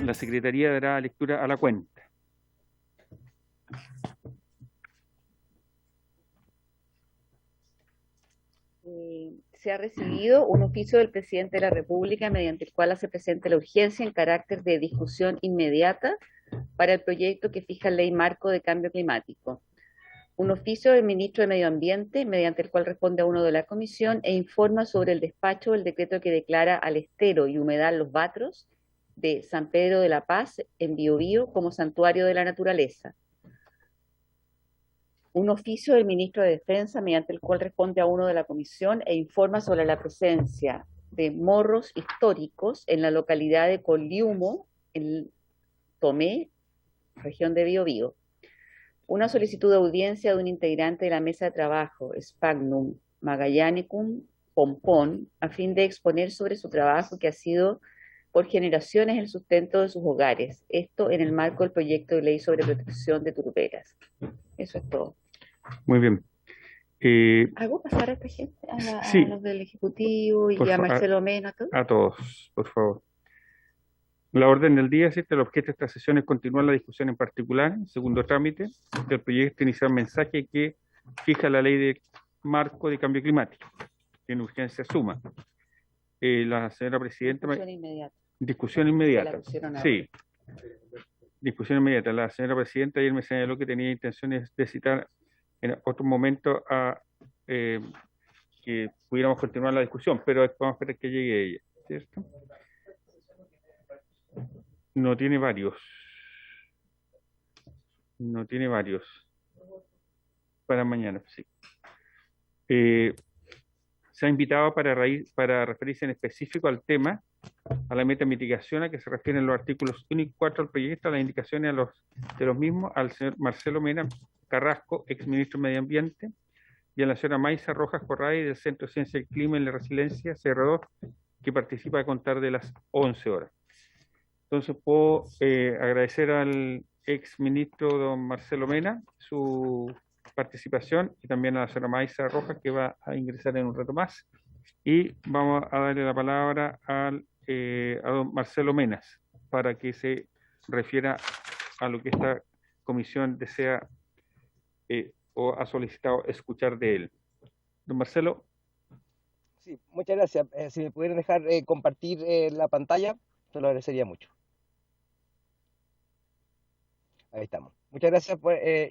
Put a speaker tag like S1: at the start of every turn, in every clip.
S1: La Secretaría dará lectura a la cuenta.
S2: Se ha recibido un oficio del presidente de la República mediante el cual hace presente la urgencia en carácter de discusión inmediata para el proyecto que fija la Ley Marco de Cambio Climático. Un oficio del ministro de Medio Ambiente, mediante el cual responde a uno de la comisión e informa sobre el despacho del decreto que declara al estero y humedal Los Batros de San Pedro de la Paz en Biobío como santuario de la naturaleza. Un oficio del ministro de Defensa, mediante el cual responde a uno de la comisión e informa sobre la presencia de morros históricos en la localidad de Coliumo, en Tomé, región de Biobío. Una solicitud de audiencia de un integrante de la mesa de trabajo, Sphagnum Magallanicum Pompón, a fin de exponer sobre su trabajo que ha sido por generaciones el sustento de sus hogares. Esto en el marco del proyecto de ley sobre protección de turberas. Eso es todo.
S1: Muy bien.
S2: ¿Hago pasar a esta gente?
S1: Sí,
S2: A los del Ejecutivo y a
S1: a,
S2: Marcelo Mena, ¿todo?
S1: a todos, por favor. La orden del día, ¿cierto? El objeto de esta sesión es continuar la discusión en particular, en segundo trámite, del proyecto inicial mensaje que fija la ley de marco de cambio climático, en urgencia suma. La señora presidenta...
S2: Discusión inmediata.
S1: Discusión
S2: Se la
S1: inmediata.
S2: pusieron ahora.
S1: Sí, discusión inmediata. La señora presidenta ayer me señaló que tenía intenciones de citar en otro momento a que pudiéramos continuar la discusión, pero vamos a esperar que llegue ella, ¿cierto? No tiene varios. No tiene varios. Para mañana, sí. Se ha invitado para referirse en específico al tema, a la meta mitigación a que se refieren los artículos 1 y 4 del proyecto, a las indicaciones de los mismos, al señor Marcelo Mena Carrasco, exministro de Medio Ambiente, y a la señora Maisa Rojas Corray del Centro de Ciencia del Clima y la Resiliencia, CR2, que participa a contar de las 11 horas. Entonces puedo agradecer al exministro don Marcelo Mena su participación y también a la señora Maisa Rojas que va a ingresar en un rato más. Y vamos a darle la palabra a don Marcelo Menas para que se refiera a lo que esta comisión desea o ha solicitado escuchar de él. Don Marcelo.
S3: Sí, muchas gracias. Si me pudieran dejar compartir la pantalla, se lo agradecería mucho. Ahí estamos. Muchas gracias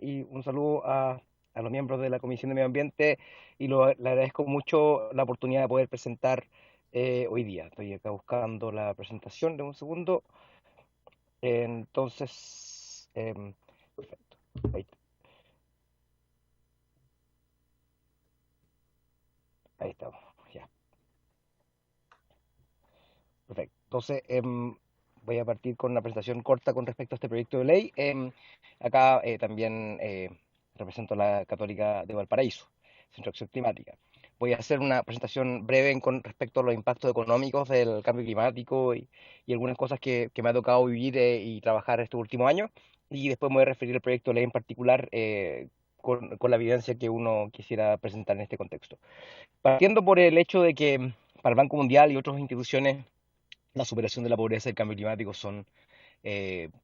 S3: y un saludo a los miembros de la Comisión de Medio Ambiente y le agradezco mucho la oportunidad de poder presentar hoy día. Estoy acá buscando la presentación de un segundo. Entonces, perfecto. Ahí estamos, ya. Perfecto. Entonces, voy a partir con una presentación corta con respecto a este proyecto de ley. Acá también represento a la Católica de Valparaíso, Centro de Acción Climática. Voy a hacer una presentación breve con respecto a los impactos económicos del cambio climático y algunas cosas que me ha tocado vivir y trabajar estos últimos años. Y después me voy a referir al proyecto de ley en particular con la evidencia que uno quisiera presentar en este contexto. Partiendo por el hecho de que para el Banco Mundial y otras instituciones la superación de la pobreza y el cambio climático son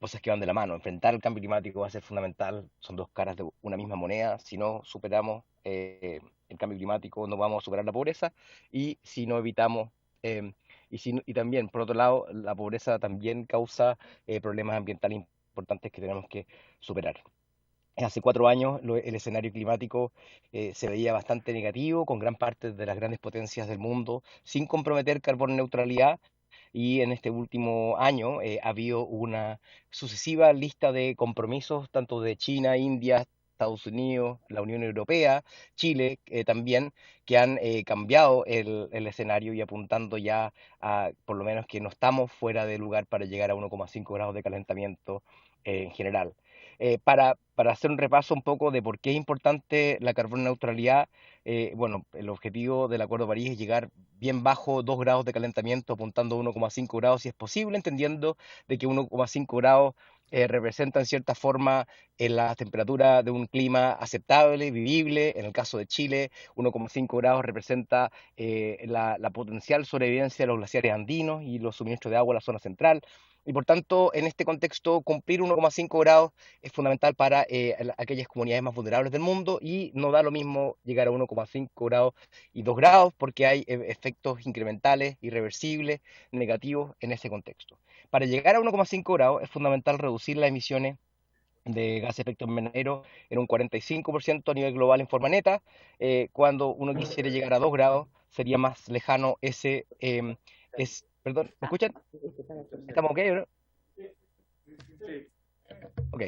S3: cosas que van de la mano. Enfrentar el cambio climático va a ser fundamental, son dos caras de una misma moneda. Si no superamos el cambio climático, no vamos a superar la pobreza, y si no evitamos, y también, por otro lado, la pobreza también causa problemas ambientales importantes que tenemos que superar. Hace 4 años el escenario climático se veía bastante negativo, con gran parte de las grandes potencias del mundo, sin comprometer carbono neutralidad. Y en este último año ha habido una sucesiva lista de compromisos, tanto de China, India, Estados Unidos, la Unión Europea, Chile también, que han cambiado el escenario y apuntando ya a, por lo menos, que no estamos fuera de lugar para llegar a 1,5 grados de calentamiento en general. Para hacer un repaso un poco de por qué es importante la carbono neutralidad, bueno, el objetivo del Acuerdo de París es llegar bien bajo 2 grados de calentamiento, apuntando a 1,5 grados si es posible, entendiendo de que 1,5 grados representa en cierta forma la temperatura de un clima aceptable, vivible. En el caso de Chile, 1,5 grados representa la potencial sobrevivencia de los glaciares andinos y los suministros de agua en la zona central. Y por tanto, en este contexto, cumplir 1,5 grados es fundamental para aquellas comunidades más vulnerables del mundo, y no da lo mismo llegar a 1,5 grados y 2 grados porque hay efectos incrementales, irreversibles, negativos en ese contexto. Para llegar a 1,5 grados es fundamental reducir las emisiones de gases de efecto invernadero en un 45% a nivel global en forma neta. Cuando uno quisiera llegar a 2 grados, sería más lejano ese... perdón, ¿me escuchan? ¿Estamos ok, bro? Ok,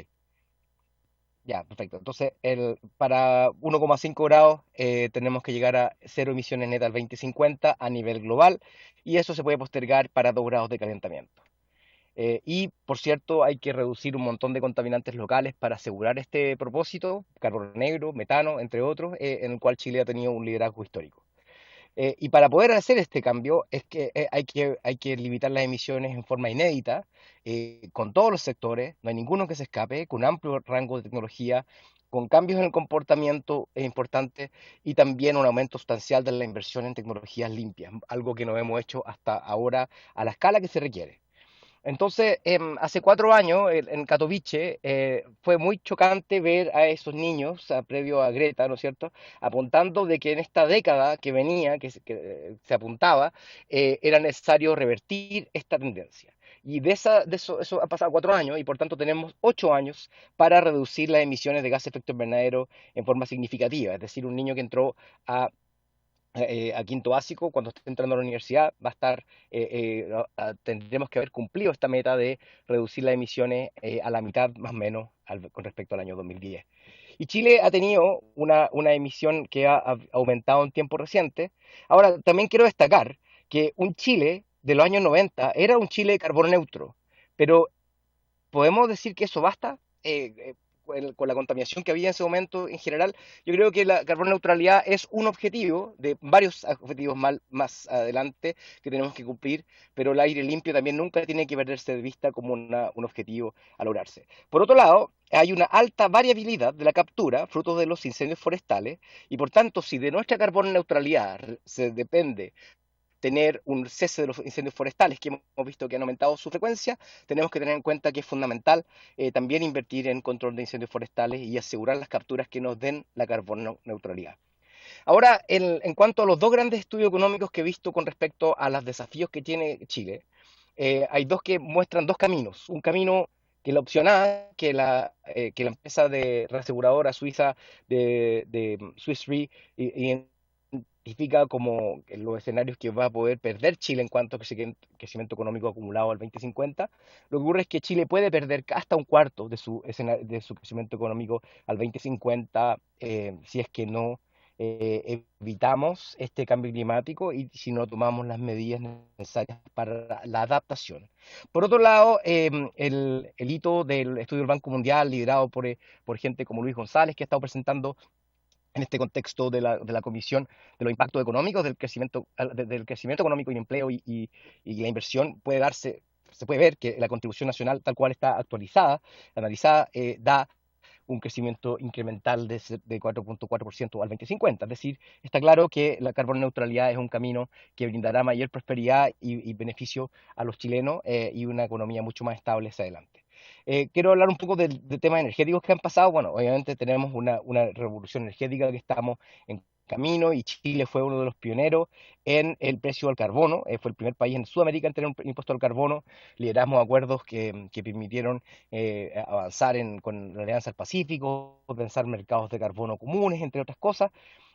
S3: ya, perfecto. Entonces, para 1,5 grados tenemos que llegar a cero emisiones netas al 2050 a nivel global, y eso se puede postergar para 2 grados de calentamiento. Y, por cierto, hay que reducir un montón de contaminantes locales para asegurar este propósito, carbono negro, metano, entre otros, en el cual Chile ha tenido un liderazgo histórico. Y para poder hacer este cambio es que hay que limitar las emisiones en forma inédita, con todos los sectores, no hay ninguno que se escape, con amplio rango de tecnología, con cambios en el comportamiento importantes, y también un aumento sustancial de la inversión en tecnologías limpias, algo que no hemos hecho hasta ahora a la escala que se requiere. Entonces, hace 4 años en Katowice fue muy chocante ver a esos niños, previo a Greta, ¿no es cierto?, apuntando de que en esta década que venía, que se apuntaba, era necesario revertir esta tendencia. Y eso ha pasado 4 años, y por tanto tenemos 8 años para reducir las emisiones de gases de efecto invernadero en forma significativa. Es decir, un niño que entró a quinto básico, cuando esté entrando a la universidad, va a estar, tendremos que haber cumplido esta meta de reducir las emisiones a la mitad más o menos con respecto al año 2010. Y Chile ha tenido una emisión que ha aumentado en tiempo reciente. Ahora, también quiero destacar que un Chile de los años 90 era un Chile de carbono neutro, pero ¿podemos decir que eso basta? Con la contaminación que había en ese momento en general, yo creo que la carbono neutralidad es un objetivo de varios objetivos más adelante que tenemos que cumplir, pero el aire limpio también nunca tiene que perderse de vista como un objetivo a lograrse. Por otro lado, hay una alta variabilidad de la captura, fruto de los incendios forestales, y por tanto, si de nuestra carbono neutralidad se depende tener un cese de los incendios forestales, que hemos visto que han aumentado su frecuencia, tenemos que tener en cuenta que es fundamental también invertir en control de incendios forestales y asegurar las capturas que nos den la carbono neutralidad. Ahora, en cuanto a los dos grandes estudios económicos que he visto con respecto a los desafíos que tiene Chile, hay dos que muestran dos caminos. Un camino que la opción A, que la empresa de reaseguradora suiza de Swiss Re identifica como los escenarios que va a poder perder Chile en cuanto a crecimiento económico acumulado al 2050. Lo que ocurre es que Chile puede perder hasta un cuarto de su crecimiento económico al 2050 si es que no evitamos este cambio climático y si no tomamos las medidas necesarias para la adaptación. Por otro lado, el hito del estudio del Banco Mundial, liderado por gente como Luis González, que ha estado presentando en este contexto de la Comisión de los Impactos Económicos del crecimiento económico y el empleo y la inversión, se puede ver que la contribución nacional, tal cual está actualizada, analizada, da un crecimiento incremental de 4,4% al 2050. Es decir, está claro que la carbono neutralidad es un camino que brindará mayor prosperidad y beneficio a los chilenos y una economía mucho más estable hacia adelante. Quiero hablar un poco de temas energéticos que han pasado. Bueno, obviamente tenemos una revolución energética que estamos en camino, y Chile fue uno de los pioneros en el precio del carbono. Fue el primer país en Sudamérica en tener un impuesto al carbono. Lideramos acuerdos que permitieron avanzar con la Alianza del Pacífico, pensar mercados de carbono comunes, entre otras cosas.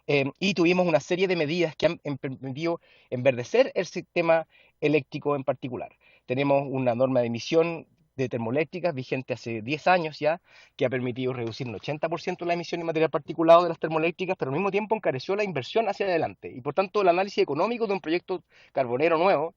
S3: Y tuvimos una serie de medidas que han permitido enverdecer el sistema eléctrico en particular. Tenemos una norma de emisión de termoeléctricas vigente hace 10 años ya, que ha permitido reducir un 80% la emisión de material particulado de las termoeléctricas, pero al mismo tiempo encareció la inversión hacia adelante. Y por tanto, el análisis económico de un proyecto carbonero nuevo,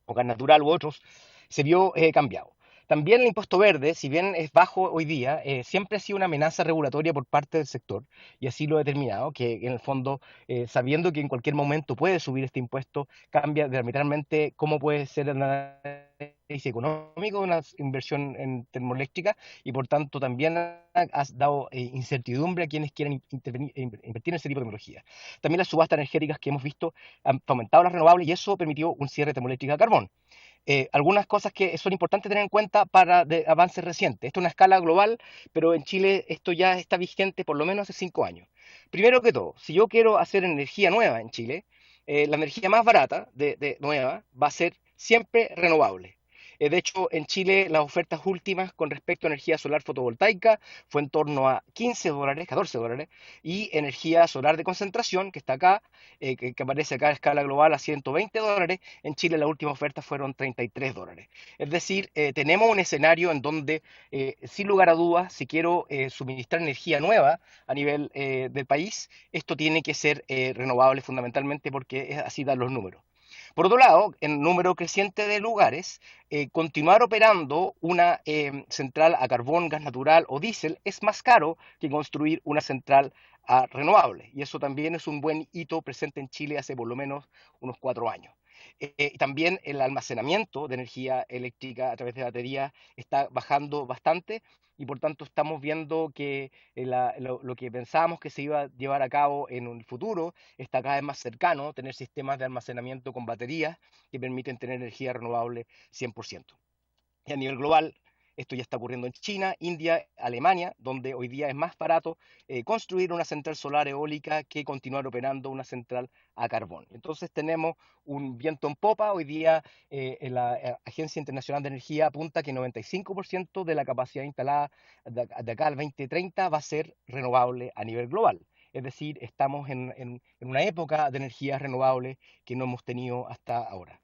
S3: o gas natural u otros, se vio cambiado. También el impuesto verde, si bien es bajo hoy día, siempre ha sido una amenaza regulatoria por parte del sector, y así lo he determinado, que en el fondo, sabiendo que en cualquier momento puede subir este impuesto, cambia diametralmente cómo puede ser el análisis económico de una inversión en termoeléctrica, y por tanto también has dado incertidumbre a quienes quieren invertir en ese tipo de tecnología. También las subastas energéticas que hemos visto han aumentado las renovables, y eso permitió un cierre de termoeléctrica a carbón. Algunas cosas que son importantes tener en cuenta para de avances recientes. Esto es una escala global, pero en Chile esto ya está vigente por lo menos hace 5 años. Primero que todo, si yo quiero hacer energía nueva en Chile, la energía más barata de nueva va a ser siempre renovable. De hecho, en Chile las ofertas últimas con respecto a energía solar fotovoltaica fue en torno a $15, $14, y energía solar de concentración, que está acá, que aparece acá a escala global a $120, en Chile las últimas ofertas fueron $33. Es decir, tenemos un escenario en donde, sin lugar a dudas, si quiero suministrar energía nueva a nivel del país, esto tiene que ser renovable fundamentalmente, porque así dan los números. Por otro lado, en número creciente de lugares, continuar operando una central a carbón, gas natural o diésel es más caro que construir una central a renovable. Y eso también es un buen hito presente en Chile hace por lo menos unos 4 años. También el almacenamiento de energía eléctrica a través de baterías está bajando bastante, y por tanto estamos viendo que lo que pensábamos que se iba a llevar a cabo en un futuro está cada vez más cercano, tener sistemas de almacenamiento con baterías que permiten tener energía renovable 100%. Y a nivel global, esto ya está ocurriendo en China, India, Alemania, donde hoy día es más barato construir una central solar eólica que continuar operando una central a carbón. Entonces tenemos un viento en popa. Hoy día la Agencia Internacional de Energía apunta que 95% de la capacidad instalada de acá al 2030 va a ser renovable a nivel global. Es decir, estamos en una época de energías renovables que no hemos tenido hasta ahora.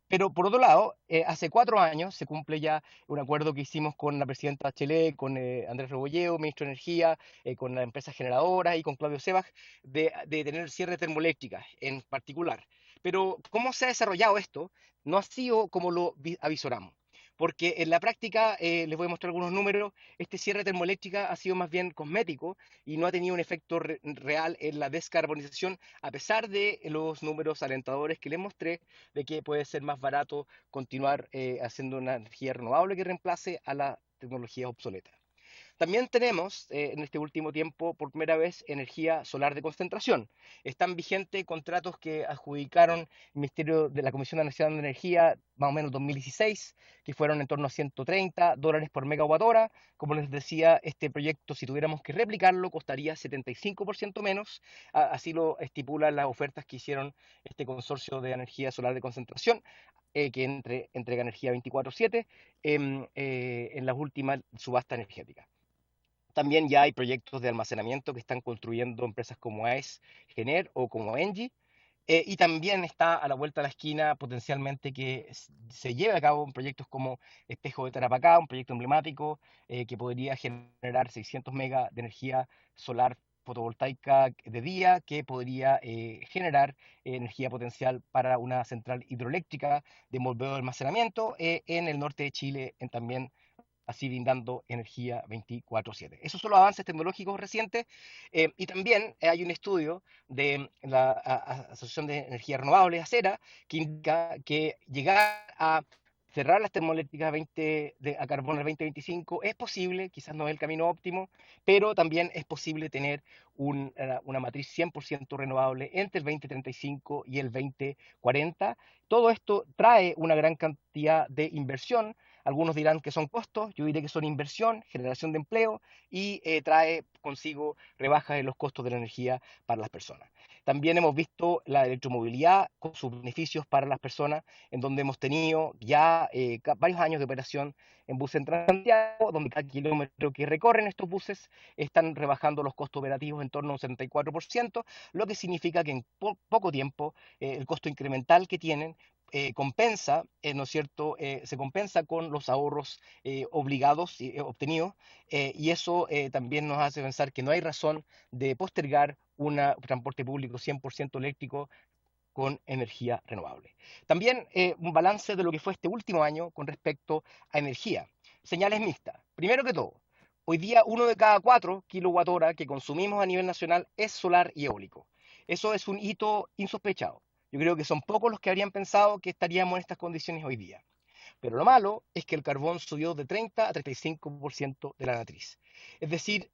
S3: Pero por otro lado, hace 4 años se cumple ya un acuerdo que hicimos con la presidenta Bachelet, con Andrés Rebolleo, ministro de Energía, con las empresas generadoras y con Claudio Sebag, de tener cierre termoeléctricas en particular. Pero ¿cómo se ha desarrollado esto? No ha sido como lo avisoramos. Porque en la práctica, les voy a mostrar algunos números, este cierre termoeléctrica ha sido más bien cosmético y no ha tenido un efecto real en la descarbonización, a pesar de los números alentadores que les mostré de que puede ser más barato continuar haciendo una energía renovable que reemplace a las tecnologías obsoletas. También tenemos en este último tiempo, por primera vez, energía solar de concentración. Están vigentes contratos que adjudicaron el Ministerio de la Comisión Nacional de Energía, más o menos 2016, que fueron en torno a $130 por megawatt hora. Como les decía, este proyecto, si tuviéramos que replicarlo, costaría 75% menos. Así lo estipulan las ofertas que hicieron este consorcio de energía solar de concentración, que entrega energía 24/7 en las últimas subastas energéticas. También ya hay proyectos de almacenamiento que están construyendo empresas como AES, Gener o como Engie. Y también está a la vuelta de la esquina potencialmente que se lleve a cabo proyectos como Espejo de Tarapacá, un proyecto emblemático que podría generar 600 megas de energía solar fotovoltaica de día, que podría generar energía potencial para una central hidroeléctrica de envolvedor de almacenamiento en el norte de Chile, también así brindando energía 24/7. Esos son los avances tecnológicos recientes. Y también hay un estudio de la Asociación de Energías Renovables, ACERA, que indica que llegar a cerrar las termoeléctricas a carbón al 2025 es posible, quizás no es el camino óptimo, pero también es posible tener una matriz 100% renovable entre el 2035 y el 2040. Todo esto trae una gran cantidad de inversión. Algunos dirán que son costos, yo diré que son inversión, generación de empleo, y trae consigo rebajas en los costos de la energía para las personas. También hemos visto la electromovilidad con sus beneficios para las personas, en donde hemos tenido ya varios años de operación en buses en Transantiago, donde cada kilómetro que recorren estos buses están rebajando los costos operativos en torno a un 74%, lo que significa que en poco tiempo el costo incremental que tienen compensa, ¿no es cierto? Se compensa con los ahorros obligados y obtenidos, y eso también nos hace pensar que no hay razón de postergar un transporte público 100% eléctrico con energía renovable. También un balance de lo que fue este último año con respecto a energía. señales mixtas. Primero que todo, hoy día 1 de cada 4 kWh que consumimos a nivel nacional es solar y eólico. Eso es un hito insospechado. Yo creo que son pocos los que habrían pensado que estaríamos en estas condiciones hoy día. Pero lo malo es que el carbón subió de 30 a 35% de la matriz. Es decir,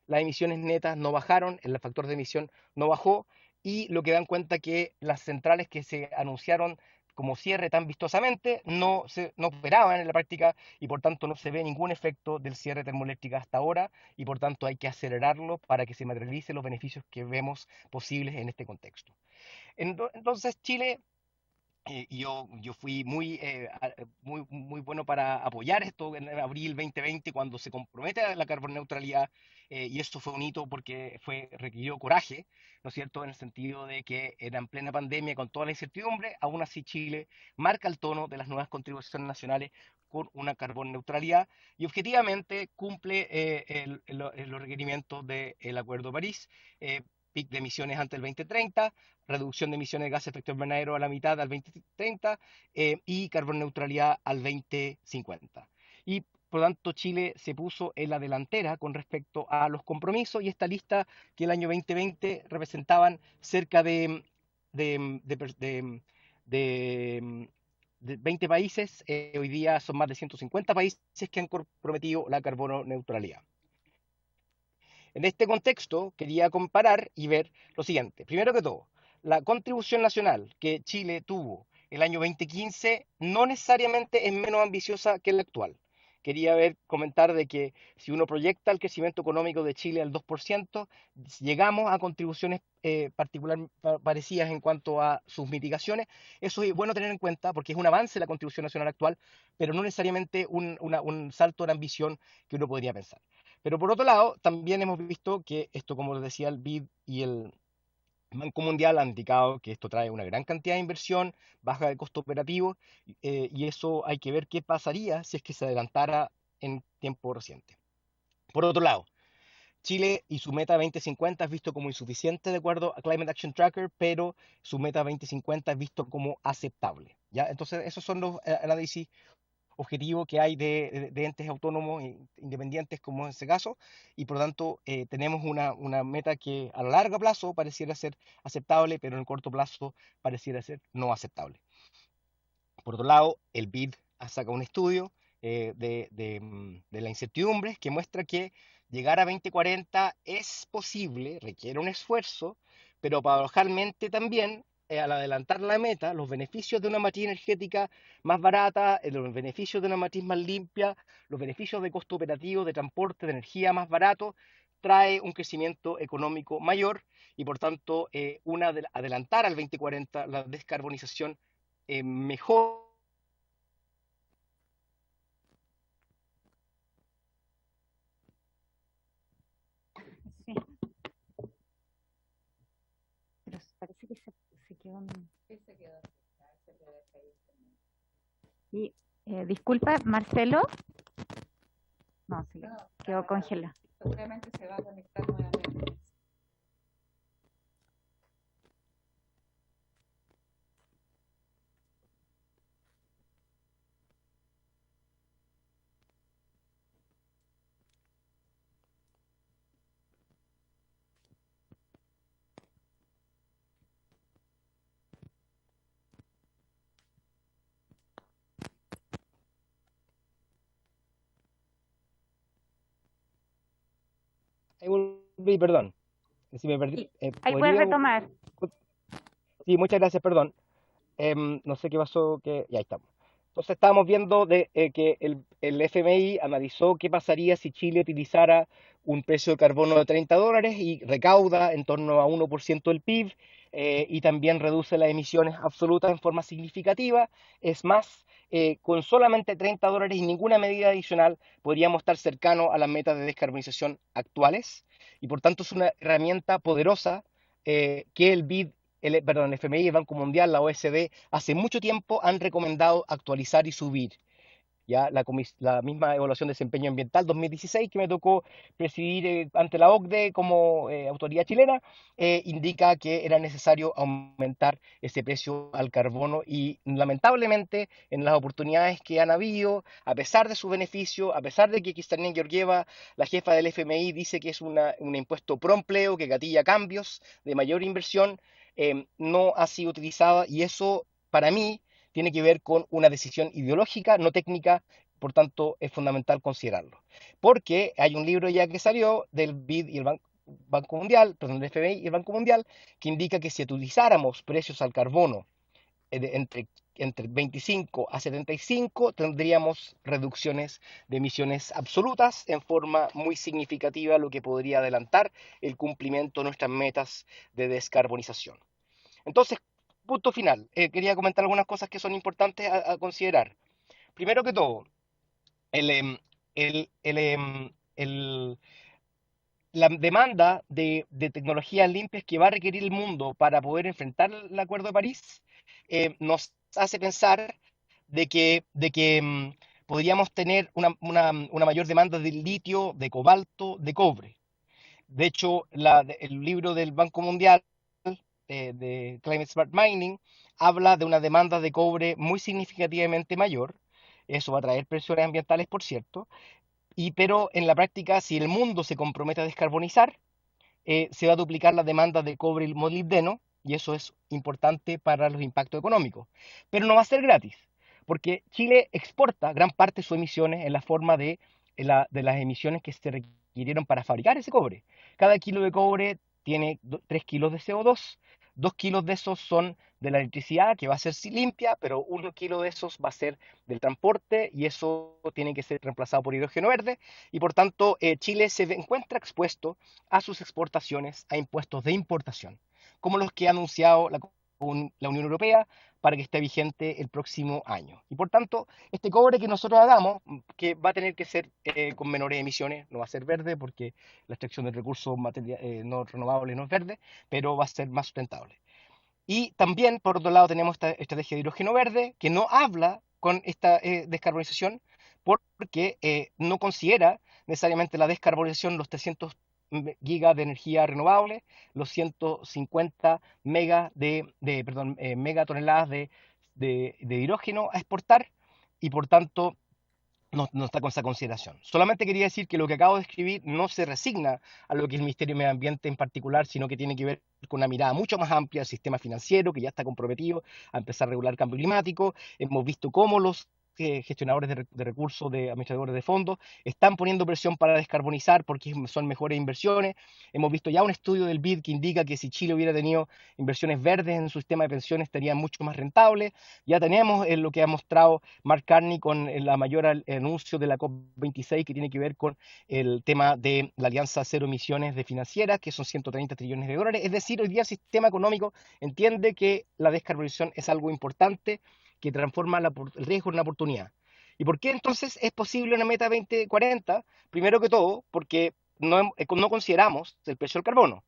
S3: las emisiones netas no bajaron, el factor de emisión no bajó y lo que dan cuenta que las centrales que se anunciaron como cierre tan vistosamente no operaban en la práctica y por tanto no se ve ningún efecto del cierre termoeléctrico hasta ahora y por tanto hay que acelerarlo para que se materialicen los beneficios que vemos posibles en este contexto. Entonces Chile y yo fui muy bueno para apoyar esto en abril 2020 cuando se compromete a la carboneutralidad y esto fue un hito porque requirió coraje, ¿no es cierto?, en el sentido de que era en plena pandemia con toda la incertidumbre, aún así Chile marca el tono de las nuevas contribuciones nacionales con una carboneutralidad y objetivamente cumple los requerimientos del Acuerdo de París, pic de emisiones antes del 2030, reducción de emisiones de gases de efecto invernadero a la mitad al 2030 y carboneutralidad al 2050. Y por lo tanto Chile se puso en la delantera con respecto a los compromisos y esta lista que el año 2020 representaban cerca de, de, de, de, de 20 países, hoy día son más de 150 países que han comprometido la carbono neutralidad. En este contexto, quería comparar y ver lo siguiente. Primero que todo, la contribución nacional que Chile tuvo el año 2015 no necesariamente es menos ambiciosa que la actual. Quería comentar de que si uno proyecta el crecimiento económico de Chile al 2%, llegamos a contribuciones parecidas en cuanto a sus mitigaciones. Eso es bueno tener en cuenta porque es un avance la contribución nacional actual, pero no necesariamente un salto de ambición que uno podría pensar. Pero por otro lado, también hemos visto que esto, como les decía, el BID y el Banco Mundial han indicado que esto trae una gran cantidad de inversión, baja de costo operativo, y eso hay que ver qué pasaría si es que se adelantara en tiempo reciente. Por otro lado, Chile y su meta 2050 es visto como insuficiente de acuerdo a Climate Action Tracker, pero su meta 2050 es visto como aceptable. ¿Ya? Entonces, esos son los análisis objetivo que hay de entes autónomos e independientes como en ese caso, y por lo tanto tenemos una meta que a largo plazo pareciera ser aceptable, pero en el corto plazo pareciera ser no aceptable. Por otro lado, el BID ha sacado un estudio de la incertidumbre que muestra que llegar a 2040 es posible, requiere un esfuerzo, pero paradojalmente también, al adelantar la meta, los beneficios de una matriz energética más barata, los beneficios de una matriz más limpia, los beneficios de costo operativo, de transporte, de energía más barato, trae un crecimiento económico mayor y por tanto adelantar al 2040 la descarbonización mejor.
S4: Sí. Pero parece que se quedó. Y, disculpa, Marcelo. No, se quedó congelado.
S2: Seguramente se va a conectar nuevamente.
S3: Ahí volví, perdón. Si me perdí,
S4: Sí, ahí puedes retomar.
S3: Sí, muchas gracias, perdón. No sé qué pasó, ya estamos. Entonces estábamos viendo que el FMI analizó qué pasaría si Chile utilizara un precio de carbono de $30 y recauda en torno a 1% del PIB y también reduce las emisiones absolutas en forma significativa. Es más, con solamente $30 y ninguna medida adicional podríamos estar cercanos a las metas de descarbonización actuales y por tanto es una herramienta poderosa que el BID el FMI, el Banco Mundial, la OECD, hace mucho tiempo han recomendado actualizar y subir. ya la misma evaluación de desempeño ambiental 2016 que me tocó presidir ante la OCDE como autoridad chilena, indica que era necesario aumentar ese precio al carbono y lamentablemente en las oportunidades que han habido, a pesar de su beneficio, a pesar de que Kristalina Georgieva, la jefa del FMI, dice que es un impuesto pro empleo que gatilla cambios de mayor inversión, no ha sido utilizada y eso para mí tiene que ver con una decisión ideológica, no técnica, por tanto es fundamental considerarlo. Porque hay un libro ya que salió del BID y el Banco Mundial, perdón, del FMI y el Banco Mundial, que indica que si utilizáramos precios al carbono entre 25 a 75, tendríamos reducciones de emisiones absolutas en forma muy significativa, lo que podría adelantar el cumplimiento de nuestras metas de descarbonización. Entonces, punto final. Quería comentar algunas cosas que son importantes a considerar. Primero que todo, el, em, el, la demanda de tecnologías limpias que va a requerir el mundo para poder enfrentar el Acuerdo de París nos hace pensar de que podríamos tener una mayor demanda de litio, de cobalto, de cobre. De hecho, el libro del Banco Mundial de Climate Smart Mining habla de una demanda de cobre muy significativamente mayor. Eso va a traer presiones ambientales, por cierto. Pero en la práctica, si el mundo se compromete a descarbonizar, se va a duplicar la demanda de cobre y molibdeno, y eso es importante para los impactos económicos. Pero no va a ser gratis, porque Chile exporta gran parte de sus emisiones en la forma de las emisiones que se requirieron para fabricar ese cobre. Cada kilo de cobre tiene 3 kilos de CO2, 2 kilos de esos son de la electricidad, que va a ser limpia, pero 1 kilo de esos va a ser del transporte, y eso tiene que ser reemplazado por hidrógeno verde, y por tanto Chile se encuentra expuesto a sus exportaciones a impuestos de importación, como los que ha anunciado la Unión Europea para que esté vigente el próximo año. Y por tanto, este cobre que nosotros hagamos, que va a tener que ser con menores emisiones, no va a ser verde porque la extracción de recursos no renovables no es verde, pero va a ser más sustentable. Y también, por otro lado, tenemos esta estrategia de hidrógeno verde que no habla con esta descarbonización porque no considera necesariamente la descarbonización los 300 gigas de energía renovable, los 150 megatoneladas de hidrógeno a exportar, y por tanto no está con esa consideración. Solamente quería decir que lo que acabo de escribir no se resigna a lo que es el Ministerio de Medio Ambiente en particular, sino que tiene que ver con una mirada mucho más amplia del sistema financiero, que ya está comprometido a empezar a regular el cambio climático. Hemos visto cómo los gestionadores de recursos, de administradores de fondos, están poniendo presión para descarbonizar porque son mejores inversiones. Hemos visto ya un estudio del BID que indica que si Chile hubiera tenido inversiones verdes en su sistema de pensiones, estaría mucho más rentable. Ya tenemos lo que ha mostrado Mark Carney con la mayor anuncio de la COP26, que tiene que ver con el tema de la Alianza Cero Emisiones de Financieras, que son 130 trillones de dólares. Es decir, hoy día el sistema económico entiende que la descarbonización es algo importante que transforma el riesgo en una oportunidad. ¿Y por qué entonces es posible una meta 2040? Primero que todo, porque no consideramos el precio del carbono.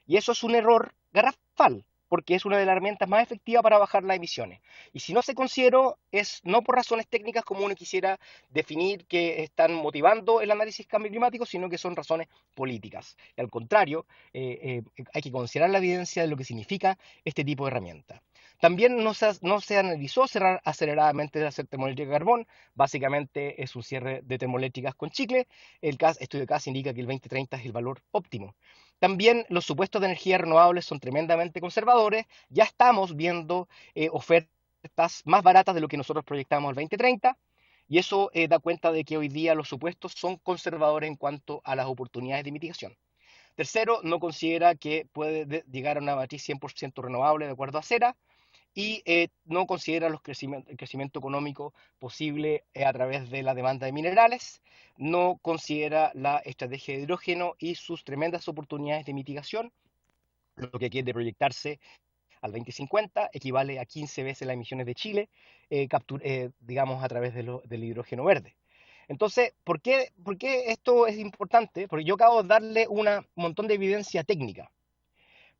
S3: Y eso es un error garrafal, porque es una de las herramientas más efectivas para bajar las emisiones. Y si no se consideró, es no por razones técnicas como uno quisiera definir que están motivando el análisis de cambio climático, sino que son razones políticas. Y al contrario, hay que considerar la evidencia de lo que significa este tipo de herramienta. También no se analizó cerrar aceleradamente de hacer termoeléctrica de carbón. Básicamente es un cierre de termoeléctricas con chicle. El estudio de CAS indica que el 2030 es el valor óptimo. También los supuestos de energía renovables son tremendamente conservadores. Ya estamos viendo ofertas más baratas de lo que nosotros proyectamos al 2030. Y eso da cuenta de que hoy día los supuestos son conservadores en cuanto a las oportunidades de mitigación. Tercero, no considera que puede llegar a una matriz 100% renovable de acuerdo a CERA, y no considera el crecimiento económico posible a través de la demanda de minerales, no considera la estrategia de hidrógeno y sus tremendas oportunidades de mitigación, lo que quiere proyectarse al 2050 equivale a 15 veces las emisiones de Chile, digamos, a través del hidrógeno verde. Entonces, ¿por qué esto es importante? Porque yo acabo de darle un montón de evidencia técnica,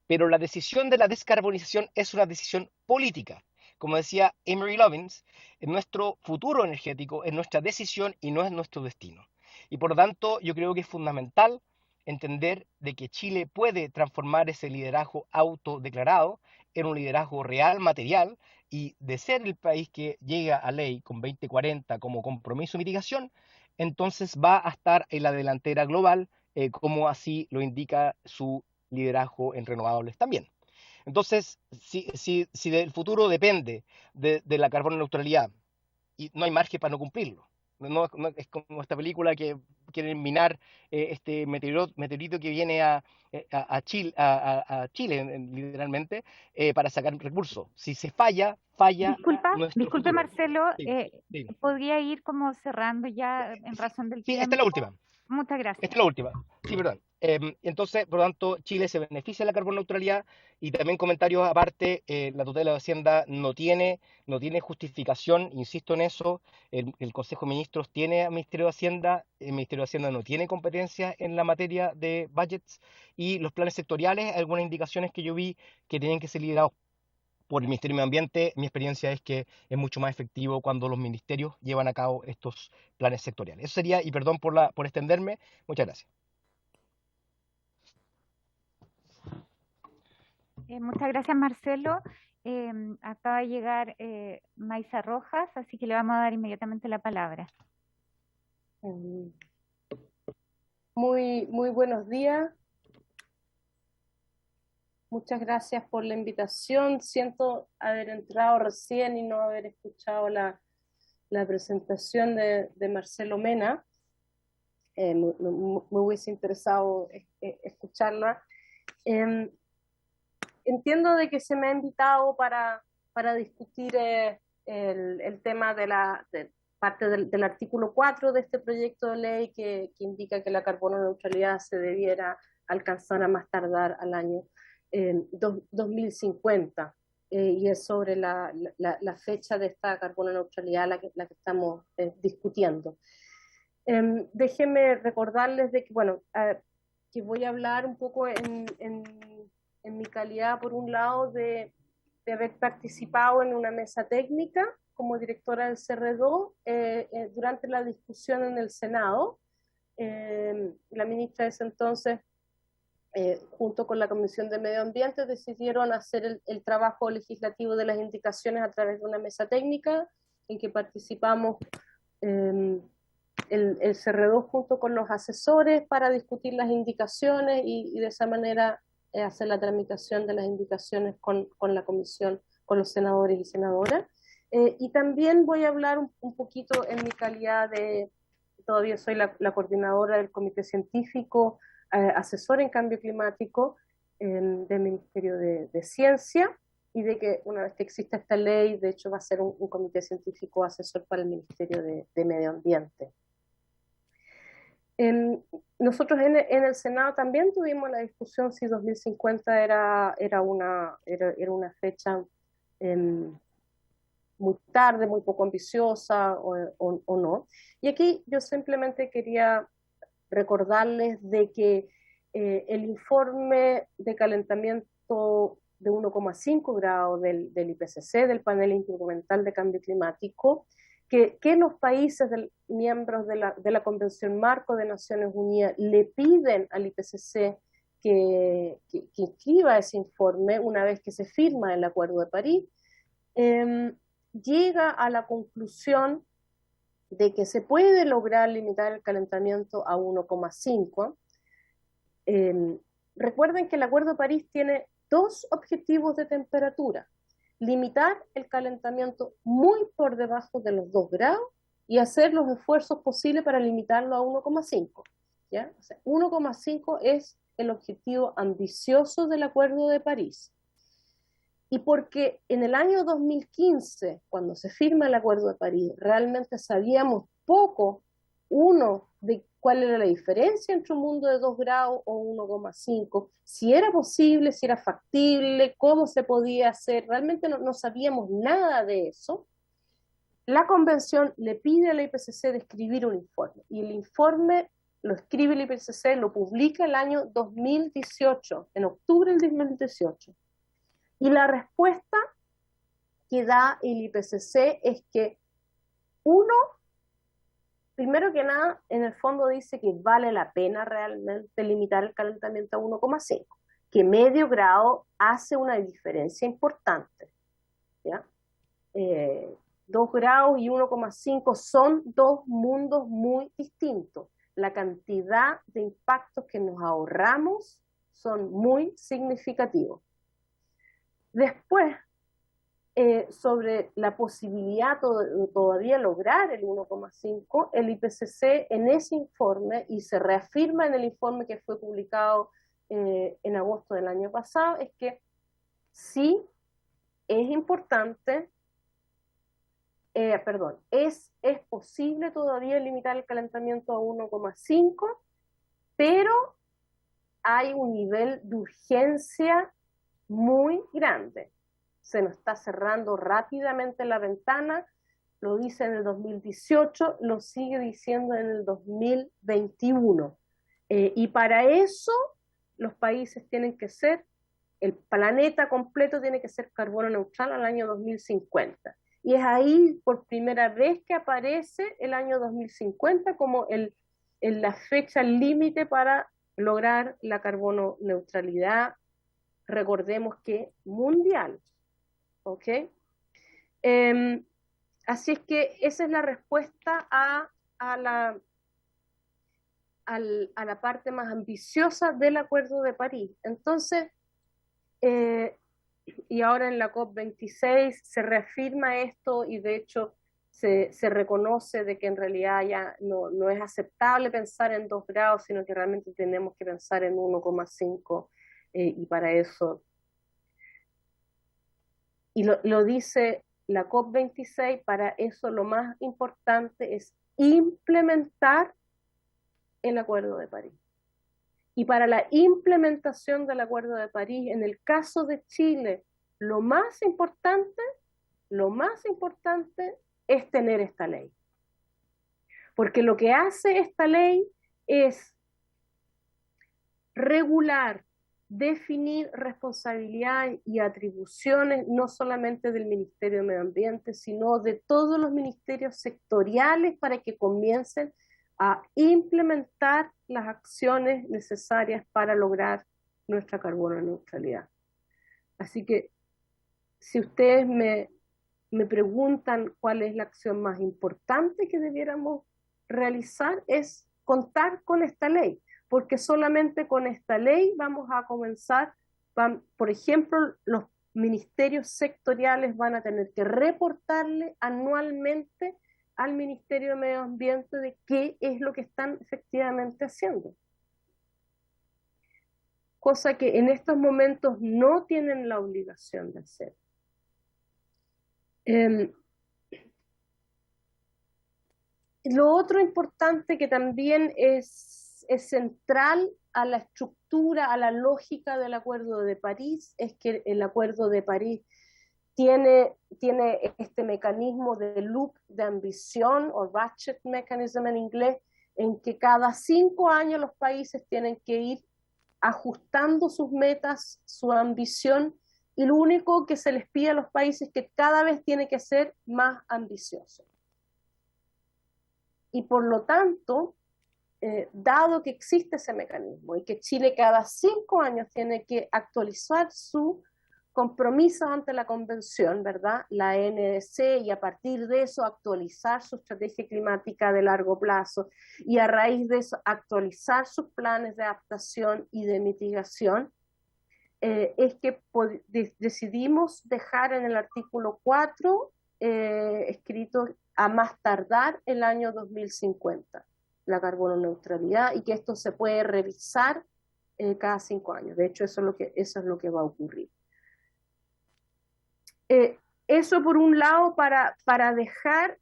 S3: pero la decisión de la descarbonización es una decisión política como decía Amory Lovins, nuestro futuro energético es nuestra decisión y no es nuestro destino. Y por lo tanto, yo creo que es fundamental entender de que Chile puede transformar ese liderazgo autodeclarado en un liderazgo real, material, y de ser el país que llega a ley con 2040 como compromiso de mitigación, entonces va a estar en la delantera global, como así lo indica su liderazgo en renovables también. Entonces, si del futuro depende de la carbono neutralidad y no hay margen para no cumplirlo. Es como esta película que quieren minar este meteorito que viene a Chile literalmente, para sacar recursos. Si se falla nuestro
S4: Disculpe
S3: futuro.
S4: Marcelo,
S3: Sí, sí.
S4: podría ir como cerrando ya en razón del
S3: Sí, esta
S4: tiempo.
S3: es la última.
S4: Muchas gracias.
S3: Esta es la última. Sí, perdón. Entonces, por lo tanto, Chile se beneficia de la carbono neutralidad y también comentarios aparte, la tutela de Hacienda no tiene justificación, insisto en eso, el Consejo de Ministros tiene al Ministerio de Hacienda, el Ministerio de Hacienda no tiene competencia en la materia de budgets y los planes sectoriales, algunas indicaciones que yo vi que tenían que ser liderados por el Ministerio de Medio Ambiente. Mi experiencia es que es mucho más efectivo cuando los ministerios llevan a cabo estos planes sectoriales. Eso sería, y perdón por extenderme, muchas gracias.
S4: Muchas gracias, Marcelo. Acaba de llegar Maisa Rojas, así que le vamos a dar inmediatamente la palabra.
S5: Muy buenos días. Muchas gracias por la invitación. Siento haber entrado recién y no haber escuchado la presentación de Marcelo Mena. Me hubiese interesado escucharla. Entiendo de que se me ha invitado para discutir el tema de parte del artículo 4 de este proyecto de ley que indica que la carbono neutralidad se debiera alcanzar a más tardar al año 2050, y es sobre la fecha de esta carbono neutralidad la que estamos discutiendo. Déjenme recordarles de que, bueno, que voy a hablar un poco en mi calidad, por un lado, de haber participado en una mesa técnica como directora del CR2 durante la discusión en el Senado. La ministra de ese entonces, junto con la Comisión de Medio Ambiente, decidieron hacer el trabajo legislativo de las indicaciones a través de una mesa técnica en que participamos el CR2 junto con los asesores para discutir las indicaciones y de esa manera hacer la tramitación de las indicaciones con la comisión, con los senadores y senadoras. Y también voy a hablar un poquito en mi calidad todavía soy la coordinadora del Comité Científico, asesor en cambio climático del Ministerio de Ciencia, y de que una vez que exista esta ley, de hecho va a ser un comité científico asesor para el Ministerio de Medio Ambiente. Nosotros en el Senado también tuvimos la discusión si 2050 era una fecha muy tarde, muy poco ambiciosa o no. Y aquí yo simplemente quería recordarles de que el informe de calentamiento de 1,5 grados del IPCC, del Panel Intergubernamental de Cambio Climático, que los países miembros de la Convención Marco de Naciones Unidas le piden al IPCC que inscriba ese informe una vez que se firma el Acuerdo de París, llega a la conclusión de que se puede lograr limitar el calentamiento a 1,5. Recuerden que el Acuerdo de París tiene dos objetivos de temperatura: limitar el calentamiento muy por debajo de los 2 grados y hacer los esfuerzos posibles para limitarlo a 1,5. ¿Ya? O sea, 1,5 es el objetivo ambicioso del Acuerdo de París. Y porque en el año 2015, cuando se firma el Acuerdo de París, realmente sabíamos poco, de cuál era la diferencia entre un mundo de 2 grados o 1,5, si era posible, si era factible, cómo se podía hacer, realmente no sabíamos nada de eso. La convención le pide a la IPCC de escribir un informe, y el informe lo escribe el IPCC, lo publica el año 2018, en octubre del 2018. Y la respuesta que da el IPCC es que primero que nada, en el fondo dice que vale la pena realmente limitar el calentamiento a 1,5, que medio grado hace una diferencia importante, ¿ya? 2 grados y 1,5 son dos mundos muy distintos. La cantidad de impactos que nos ahorramos son muy significativos. Después, sobre la posibilidad todavía lograr el 1,5, el IPCC en ese informe, y se reafirma en el informe que fue publicado en agosto del año pasado, es que sí es importante, es posible todavía limitar el calentamiento a 1,5, pero hay un nivel de urgencia muy grande. Se nos está cerrando rápidamente la ventana, lo dice en el 2018, lo sigue diciendo en el 2021. Y para eso los países tienen que ser, el planeta completo tiene que ser carbono neutral al año 2050. Y es ahí por primera vez que aparece el año 2050 como la fecha límite para lograr la carbono neutralidad, recordemos que mundial. ¿Ok? Así es que esa es la respuesta a la parte más ambiciosa del Acuerdo de París. Entonces, y ahora en la COP26 se reafirma esto y de hecho se reconoce de que en realidad ya no es aceptable pensar en 2 grados, sino que realmente tenemos que pensar en 1,5 y para eso... Y lo dice la COP26, para eso lo más importante es implementar el Acuerdo de París. Y para la implementación del Acuerdo de París, en el caso de Chile, lo más importante es tener esta ley. Porque lo que hace esta ley es regular, definir responsabilidades y atribuciones no solamente del Ministerio de Medio Ambiente, sino de todos los ministerios sectoriales para que comiencen a implementar las acciones necesarias para lograr nuestra carbono neutralidad. Así que si ustedes me preguntan cuál es la acción más importante que debiéramos realizar, es contar con esta ley, porque solamente con esta ley vamos a comenzar, por ejemplo, los ministerios sectoriales van a tener que reportarle anualmente al Ministerio de Medio Ambiente de qué es lo que están efectivamente haciendo. Cosa que en estos momentos no tienen la obligación de hacer. Lo otro importante que también es central a la estructura, a la lógica del Acuerdo de París, es que el Acuerdo de París tiene este mecanismo de loop de ambición, o ratchet mechanism en inglés, en que cada 5 años los países tienen que ir ajustando sus metas, su ambición, y lo único que se les pide a los países es que cada vez tiene que ser más ambicioso. Y por lo tanto, dado que existe ese mecanismo y que Chile cada 5 años tiene que actualizar su compromiso ante la convención, ¿verdad? La NDC, y a partir de eso actualizar su estrategia climática de largo plazo, y a raíz de eso actualizar sus planes de adaptación y de mitigación, es que decidimos dejar en el artículo 4 escrito a más tardar el año 2050 la carbono neutralidad, y que esto se puede revisar cada 5 años. De hecho, eso es lo que va a ocurrir. Eso por un lado para dejar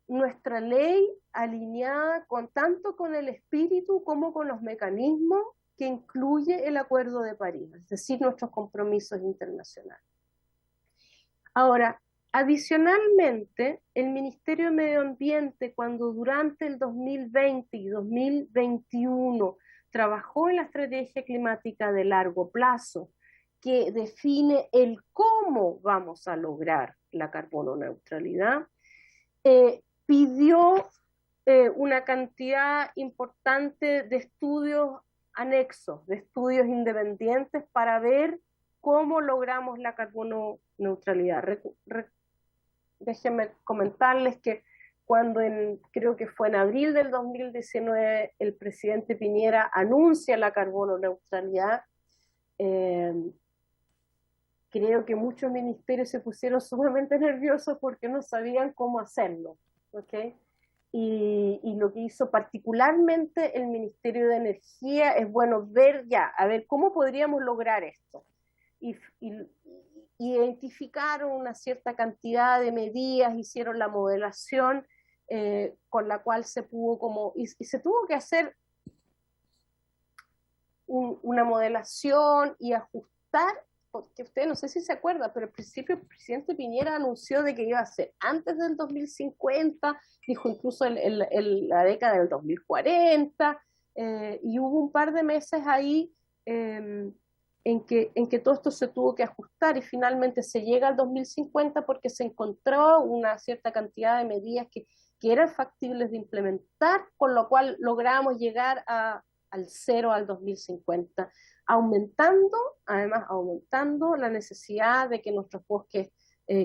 S5: nuestra ley alineada tanto con el espíritu como con los mecanismos que incluye el Acuerdo de París, es decir, nuestros compromisos internacionales. Ahora, adicionalmente, el Ministerio de Medio Ambiente, cuando durante el 2020 y 2021 trabajó en la estrategia climática de largo plazo, que define el cómo vamos a lograr la carbono neutralidad, pidió una cantidad importante de estudios anexos, de estudios independientes para ver cómo logramos la carbono neutralidad. Déjenme comentarles que cuando creo que fue en abril del 2019 el presidente Piñera anuncia la carbono neutralidad, creo que muchos ministerios se pusieron sumamente nerviosos porque no sabían cómo hacerlo, ¿ok? Y lo que hizo particularmente el Ministerio de Energía es, bueno, ver ya, a ver, ¿cómo podríamos lograr esto? Y identificaron una cierta cantidad de medidas, hicieron la modelación con la cual se pudo y se tuvo que hacer una modelación y ajustar, porque ustedes no sé si se acuerdan, pero al principio el presidente Piñera anunció de que iba a ser antes del 2050, dijo incluso la década del 2040, y hubo un par de meses ahí en que todo esto se tuvo que ajustar y finalmente se llega al 2050 porque se encontró una cierta cantidad de medidas que eran factibles de implementar, con lo cual logramos llegar al cero al 2050, además aumentando la necesidad de que nuestros bosques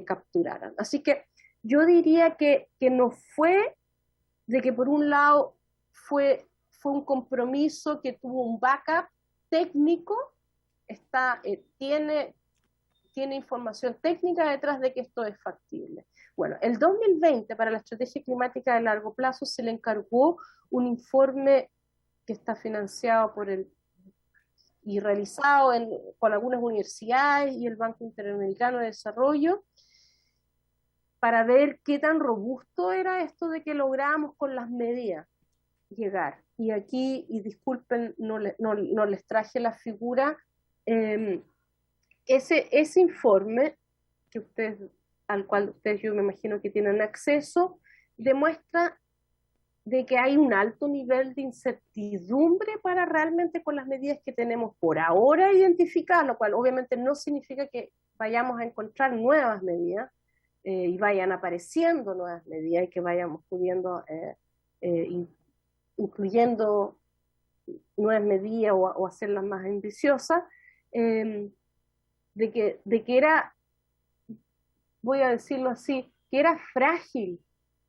S5: capturaran. Así que yo diría que no fue de que por un lado fue un compromiso que tuvo un backup técnico, tiene información técnica detrás de que esto es factible. Bueno, el 2020 para la estrategia climática de largo plazo se le encargó un informe que está financiado y realizado con algunas universidades y el Banco Interamericano de Desarrollo para ver qué tan robusto era esto de que logramos con las medidas llegar. Y aquí, y disculpen, no les traje la figura, ese informe al cual ustedes yo me imagino que tienen acceso, demuestra de que hay un alto nivel de incertidumbre para realmente con las medidas que tenemos por ahora identificadas, lo cual obviamente no significa que vayamos a encontrar nuevas medidas y vayan apareciendo nuevas medidas y que vayamos pudiendo incluyendo nuevas medidas o hacerlas más ambiciosas, de que era, voy a decirlo así, que era frágil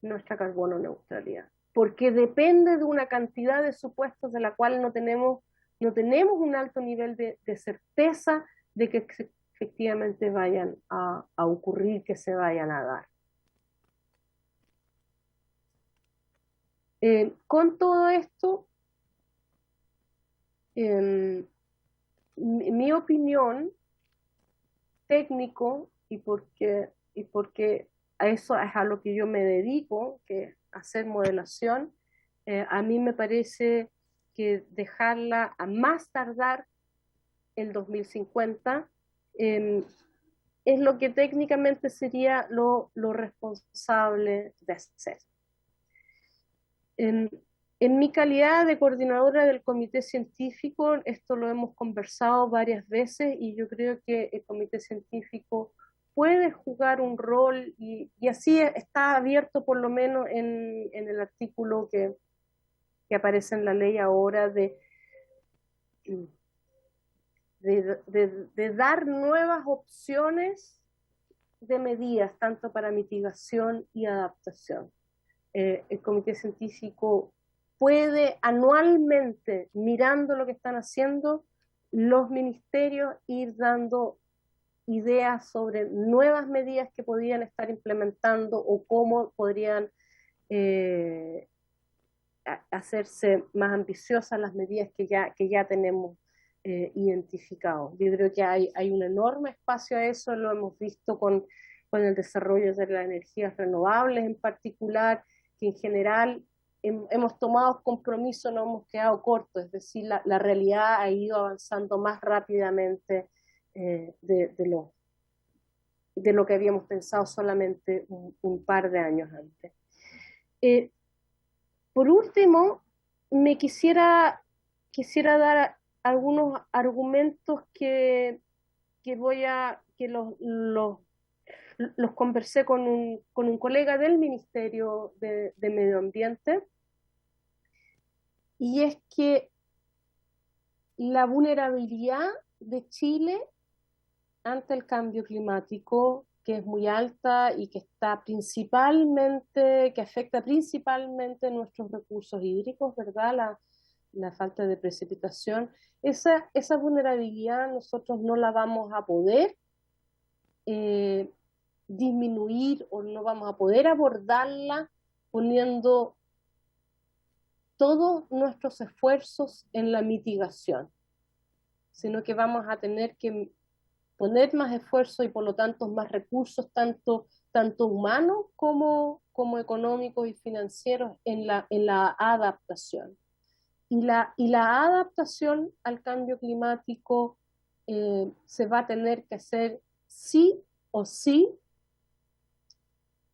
S5: nuestra carbono neutralidad, porque depende de una cantidad de supuestos de la cual no tenemos un alto nivel de certeza de que efectivamente vayan a ocurrir, que se vayan a dar. Con todo esto, mi opinión técnico, y porque a eso es a lo que yo me dedico, que es hacer modelación, a mí me parece que dejarla a más tardar el 2050 es lo que técnicamente sería lo responsable de hacer. En mi calidad de coordinadora del comité científico, esto lo hemos conversado varias veces y yo creo que el comité científico puede jugar un rol y así está abierto por lo menos en el artículo que aparece en la ley ahora de dar nuevas opciones de medidas, tanto para mitigación y adaptación. El comité científico puede anualmente, mirando lo que están haciendo, los ministerios ir dando ideas sobre nuevas medidas que podrían estar implementando o cómo podrían hacerse más ambiciosas las medidas que ya tenemos identificados. Yo creo que hay un enorme espacio a eso, lo hemos visto con el desarrollo de las energías renovables en particular, que en general hemos tomado compromiso, no hemos quedado cortos, es decir, la realidad ha ido avanzando más rápidamente de lo que habíamos pensado solamente un par de años antes. Por último, me quisiera dar algunos argumentos que los conversé con un colega del Ministerio de Medio Ambiente, y es que la vulnerabilidad de Chile ante el cambio climático, que es muy alta y que afecta principalmente nuestros recursos hídricos, ¿verdad? La falta de precipitación, esa vulnerabilidad nosotros no la vamos a poder disminuir, o no vamos a poder abordarla poniendo todos nuestros esfuerzos en la mitigación, sino que vamos a tener que poner más esfuerzo y por lo tanto más recursos, tanto humanos como económicos y financieros en la adaptación. Y la adaptación al cambio climático se va a tener que hacer sí o sí,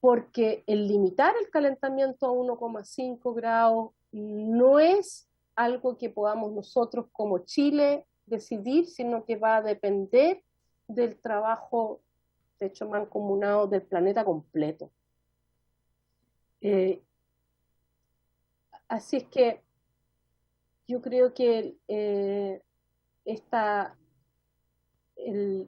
S5: porque el limitar el calentamiento a 1,5 grados no es algo que podamos nosotros como Chile decidir, sino que va a depender del trabajo, de hecho, mancomunado del planeta completo. Así es que yo creo que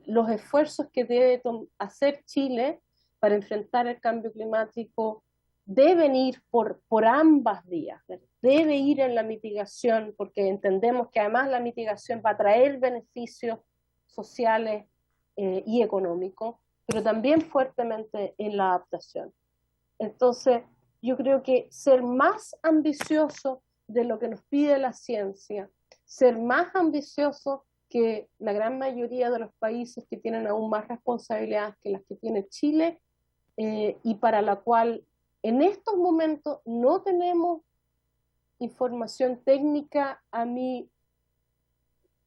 S5: los esfuerzos que debe hacer Chile para enfrentar el cambio climático deben ir por ambas vías, ¿verdad? Debe ir en la mitigación, porque entendemos que además la mitigación va a traer beneficios sociales y económicos, pero también fuertemente en la adaptación. Entonces, yo creo que ser más ambicioso de lo que nos pide la ciencia, ser más ambicioso que la gran mayoría de los países que tienen aún más responsabilidades que las que tiene Chile, y para la cual en estos momentos no tenemos información técnica, a mí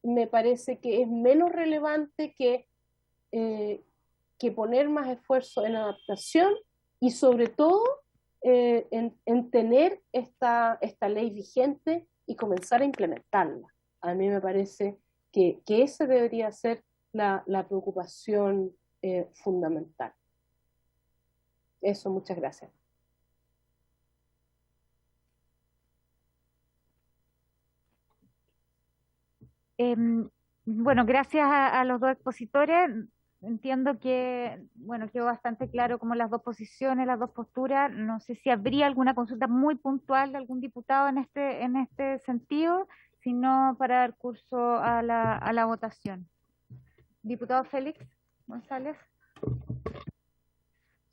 S5: me parece que es menos relevante que poner más esfuerzo en adaptación y sobre todo en tener esta ley vigente y comenzar a implementarla. A mí me parece que esa debería ser la preocupación fundamental. Eso, muchas gracias.
S4: Bueno, gracias a los dos expositores. Entiendo que, bueno, quedó bastante claro como las dos posiciones, las dos posturas. No sé si habría alguna consulta muy puntual de algún diputado en este sentido, sino para dar curso a la votación. Diputado Félix González.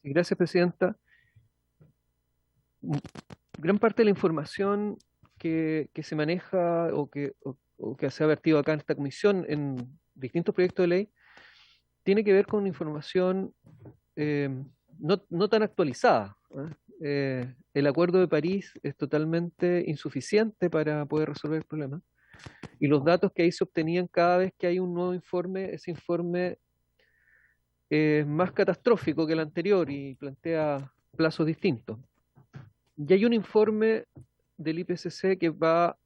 S6: Gracias, Presidenta. Gran parte de la información que se maneja o que se ha vertido acá en esta comisión en distintos proyectos de ley tiene que ver con información no tan actualizada. El Acuerdo de París es totalmente insuficiente para poder resolver el problema, y los datos que ahí se obtenían cada vez que hay un nuevo informe, ese informe es más catastrófico que el anterior y plantea plazos distintos. Y hay un informe del IPCC que va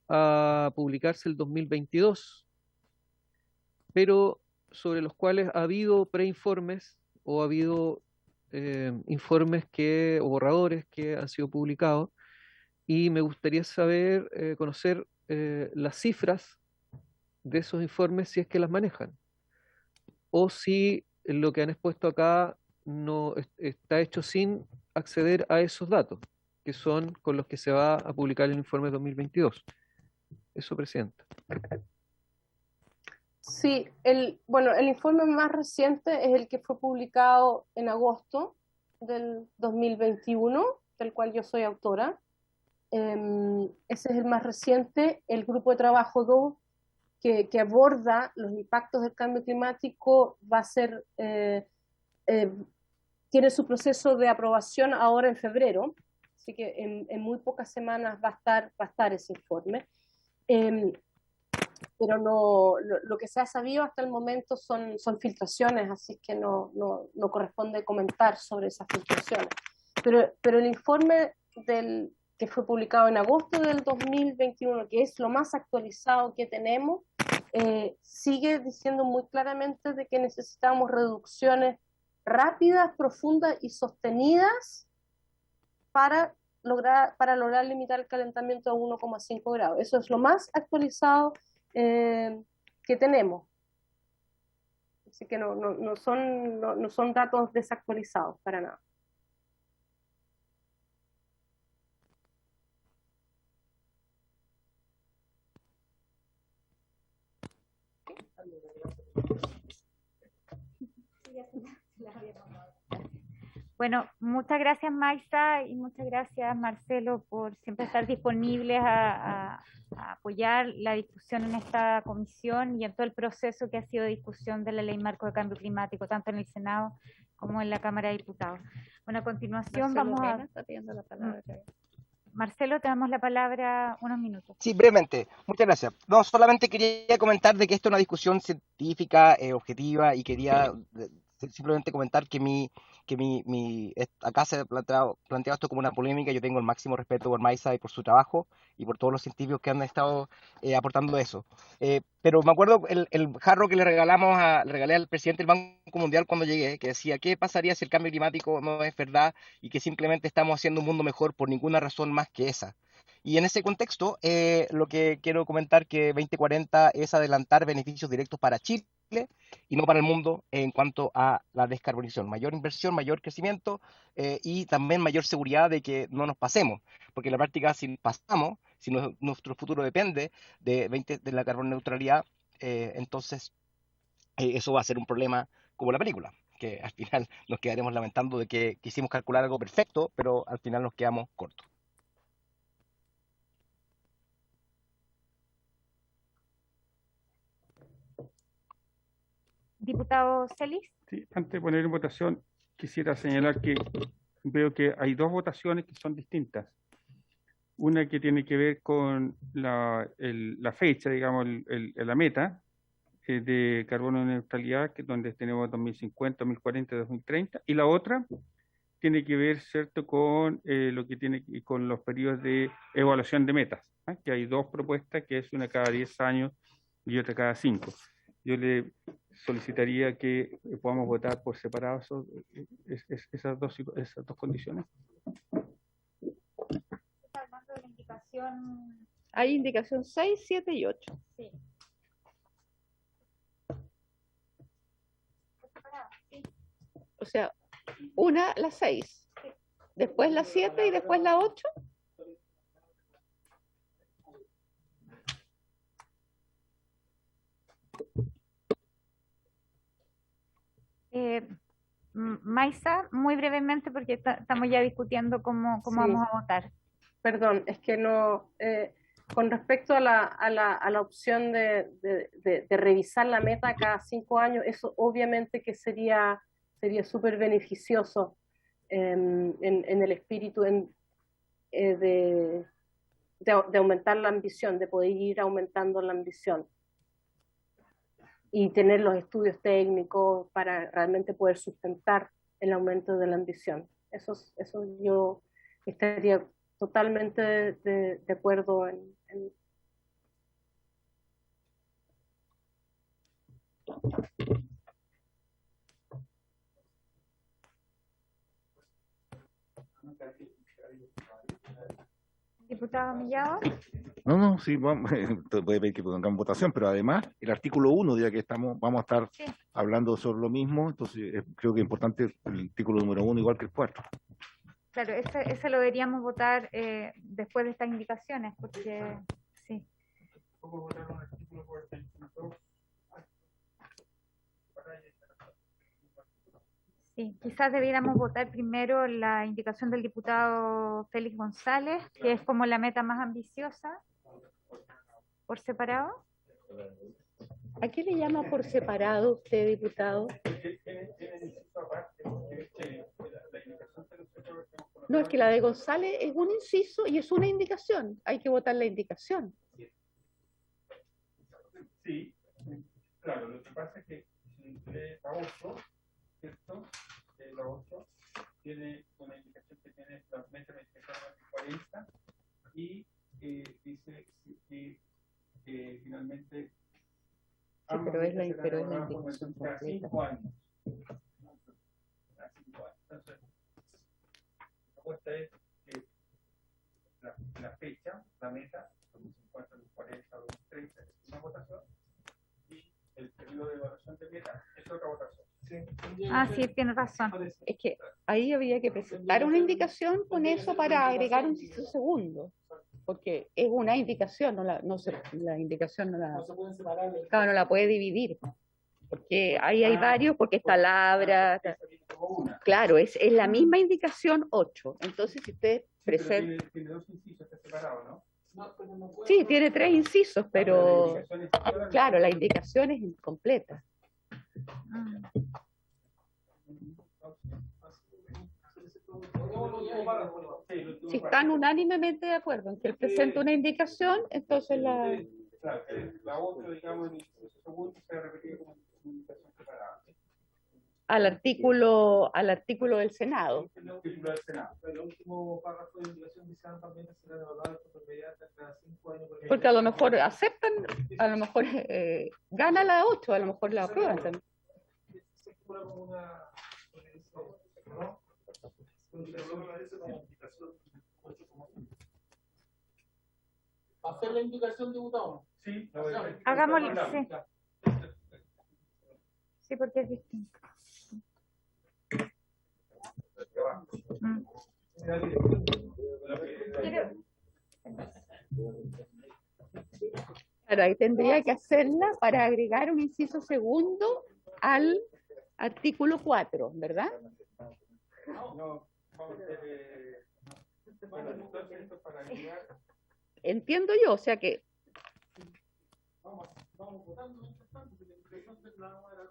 S6: a publicarse el 2022, pero sobre los cuales ha habido preinformes o ha habido informes o borradores que han sido publicados, y me gustaría conocer las cifras de esos informes, si es que las manejan, o si lo que han expuesto acá no está hecho sin acceder a esos datos, que son con los que se va a publicar el informe 2022. Eso, Presidenta.
S5: Sí, el informe más reciente es el que fue publicado en agosto del 2021, del cual yo soy autora. Ese es el más reciente. El grupo de trabajo 2, que aborda los impactos del cambio climático, va a ser, tiene su proceso de aprobación ahora en febrero, así que en muy pocas semanas va a estar ese informe. Pero lo que se ha sabido hasta el momento son filtraciones, así que no corresponde comentar sobre esas filtraciones. Pero el informe que fue publicado en agosto del 2021, que es lo más actualizado que tenemos, sigue diciendo muy claramente de que necesitamos reducciones rápidas, profundas y sostenidas para lograr limitar el calentamiento a 1,5 grados. Eso es lo más actualizado que tenemos. Así que no son datos desactualizados para nada.
S4: Bueno, muchas gracias Maisa y muchas gracias Marcelo por siempre estar disponibles a apoyar la discusión en esta comisión y en todo el proceso que ha sido de discusión de la Ley Marco de Cambio Climático, tanto en el Senado como en la Cámara de Diputados. Bueno, a continuación vamos a...
S2: Está pidiendo la palabra.
S4: Marcelo, te damos la palabra unos minutos.
S3: Sí, brevemente. Muchas gracias. No, solamente quería comentar de que esto es una discusión científica, objetiva, y quería simplemente comentar que acá se ha planteado esto como una polémica. Yo tengo el máximo respeto por Maisa y por su trabajo y por todos los científicos que han estado aportando eso. Pero me acuerdo el jarro que le regalé al presidente del Banco Mundial cuando llegué, que decía, ¿qué pasaría si el cambio climático no es verdad y que simplemente estamos haciendo un mundo mejor por ninguna razón más que esa? Y en ese contexto, lo que quiero comentar que 2040 es adelantar beneficios directos para Chile y no para el mundo en cuanto a la descarbonización. Mayor inversión, mayor crecimiento y también mayor seguridad de que no nos pasemos, porque en la práctica si pasamos, si nuestro futuro depende de la carbono neutralidad, entonces eso va a ser un problema como la película, que al final nos quedaremos lamentando de que quisimos calcular algo perfecto, pero al final nos quedamos cortos.
S4: Diputado Celis.
S1: Sí, antes de poner en votación, quisiera señalar que veo que hay dos votaciones que son distintas. Una que tiene que ver con la fecha, digamos, la meta de carbono neutralidad, que es donde tenemos 2050, 2040, 2030, y la otra tiene que ver, ¿cierto?, con lo que tiene con los periodos de evaluación de metas, ¿eh? Que hay dos propuestas, que es una cada 10 años y otra cada 5. Yo le solicitaría que podamos votar por separado esas dos condiciones.
S4: Está hablando de la indicación...
S2: Hay indicación 6, 7 y 8.
S4: Sí.
S2: O sea, una, la 6, después la 7 y después la 8.
S4: Maisa, muy brevemente, porque estamos ya discutiendo cómo
S5: Sí.
S4: vamos a votar.
S5: Perdón, es que no, con respecto a la opción de revisar la meta cada 5 años, eso obviamente que sería súper beneficioso en el espíritu de aumentar la ambición, de poder ir aumentando la ambición y tener los estudios técnicos para realmente poder sustentar el aumento de la ambición. Eso yo estaría totalmente de acuerdo en...
S4: Diputado Millado.
S7: No, sí, vamos, puede pedir que pongamos votación, pero además el artículo 1, ya que vamos a estar hablando sobre lo mismo, entonces creo que es importante el artículo número 1 igual que el 4.
S4: Claro, ese lo deberíamos votar después de estas indicaciones, porque sí.
S1: ¿Cómo votar un artículo 45?
S4: Sí, quizás debiéramos votar primero la indicación del diputado Félix González, que es como la meta más ambiciosa, por separado.
S2: ¿A qué le llama por separado usted, diputado? No, es que la de González es un inciso y es una indicación. Hay que votar la indicación.
S1: Sí, claro, lo que pasa es que la 8, ¿cierto? La 8 tiene una indicación que tiene la meta de 40 y dice que finalmente
S2: pero es la indicación
S1: Cada
S2: completa.
S1: 5 años. Cada 5 años. Entonces, la propuesta es que la fecha, la meta, 2050, 2040, 2030, es una votación, y el periodo de evaluación de meta es otra votación.
S4: Ah, sí, tienes razón.
S2: Es que ahí había que presentar una indicación con eso para agregar un inciso segundo, porque es una indicación, la indicación claro, no la puede dividir, porque ahí hay varios, porque está Labra, claro, es la misma indicación 8, entonces si usted presenta...
S1: Tiene 2 incisos, está separado, ¿no?
S2: Sí, tiene 3 incisos, pero claro, la indicación es incompleta. Si están unánimemente de acuerdo en que él presenta una indicación, entonces la...
S1: Claro, la 8, digamos, en el inciso segundo se ha repetido como indicación separada.
S2: al artículo del Senado.
S1: El artículo del Senado.
S8: El último párrafo de indicación dice también será evaluado por inmediata cada 5 años.
S2: Porque a lo mejor aceptan, a lo mejor gana la 8, a lo mejor la aprueban también.
S8: Se figura como una... ¿no? ¿Hacer la indicación, diputado?
S1: Sí,
S4: Hagámoslo, sí. Sí, porque es distinto.
S2: Claro, ahí tendría que hacerla para agregar un inciso segundo al artículo 4, ¿verdad?
S1: No, vamos a hacer, bueno, entonces esto para agregar.
S2: Entiendo yo, o sea que
S8: Vamos votando mientras tanto, si la indicación de la nueva era...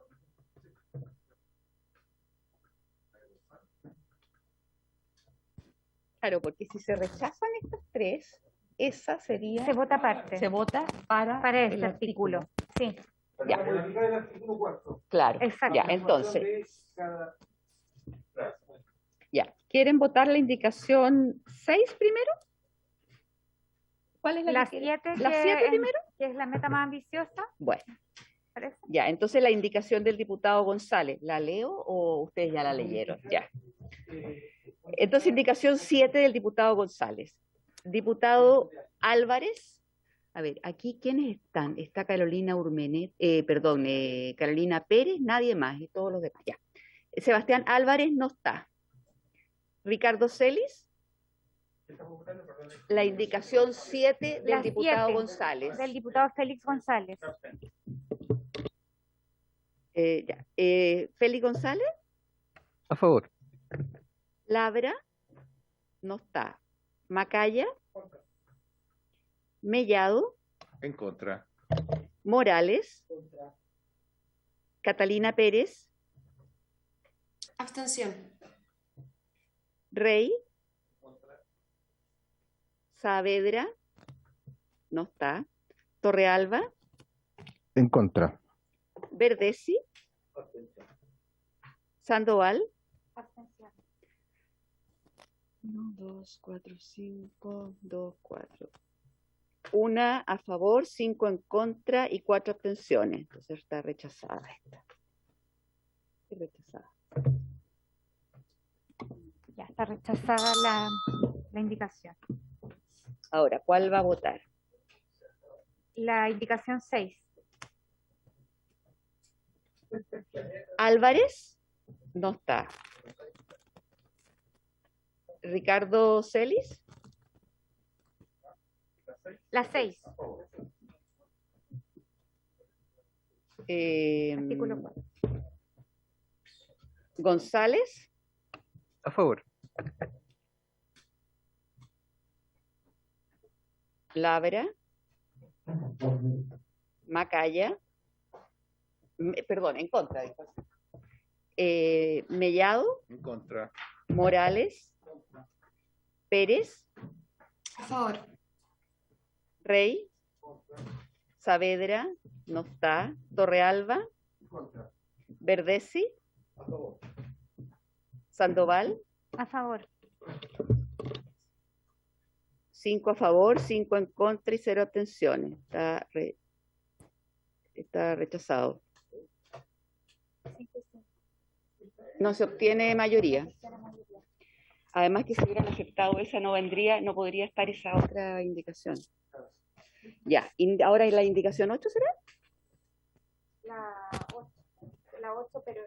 S2: claro, porque si se rechazan estas 3, esa sería...
S4: Se vota aparte.
S2: Se vota para
S4: Este
S2: el
S4: artículo. Sí,
S2: Ya.
S8: Para modificar el artículo 4.
S2: Claro,
S4: exacto.
S2: ya, entonces,
S8: Cada...
S2: ya. ¿Quieren votar la indicación 6 primero? ¿Cuál es la
S4: La
S2: que quieren?
S4: 7,
S2: ¿La 7 primero?
S4: que es la meta más ambiciosa,
S2: Bueno,
S4: parece.
S2: ya, entonces la indicación del diputado González, ¿la leo o ustedes ya la leyeron? Ya. Entonces, indicación 7 del diputado González. Diputado Álvarez. A ver, aquí, ¿quiénes están? Está Carolina Urmenet, Carolina Pérez, nadie más, y todos los demás. Ya. Sebastián Álvarez no está. Ricardo Celis. La indicación 7 del
S4: La
S2: diputado
S4: 7
S2: González.
S4: del diputado Félix González.
S2: Ya. Félix González.
S6: A favor.
S2: Labra. No está. Macaya. Mellado.
S7: En contra.
S2: Morales. Catalina Pérez.
S9: Abstención.
S2: Rey. Saavedra. No está. Torrealba.
S7: En contra.
S2: Verdesi. Sandoval.
S4: Abstención.
S2: 1, 2, 4, 5, 2, 4. 1 a favor, 5 en contra y 4 abstenciones. Entonces está rechazada esta. Está rechazada.
S4: Ya está rechazada la indicación.
S2: Ahora, ¿cuál va a votar?
S4: La indicación 6.
S2: Álvarez no está. Ricardo Celis.
S4: La 6. Artículo 4.
S2: González.
S6: A favor.
S2: Labra. Macaya. Perdón, en contra. Mellado.
S7: En contra.
S2: Morales. Pérez.
S9: A favor.
S2: Rey. Saavedra. No está. Torrealba. Verdesi. Sandoval.
S4: A favor.
S2: 5 a favor, 5 en contra y 0 abstenciones. está rechazado. No se obtiene mayoría. Además que si hubieran aceptado esa no vendría, no podría estar esa otra indicación. Ya, ahora la indicación 8 será.
S4: La 8, pero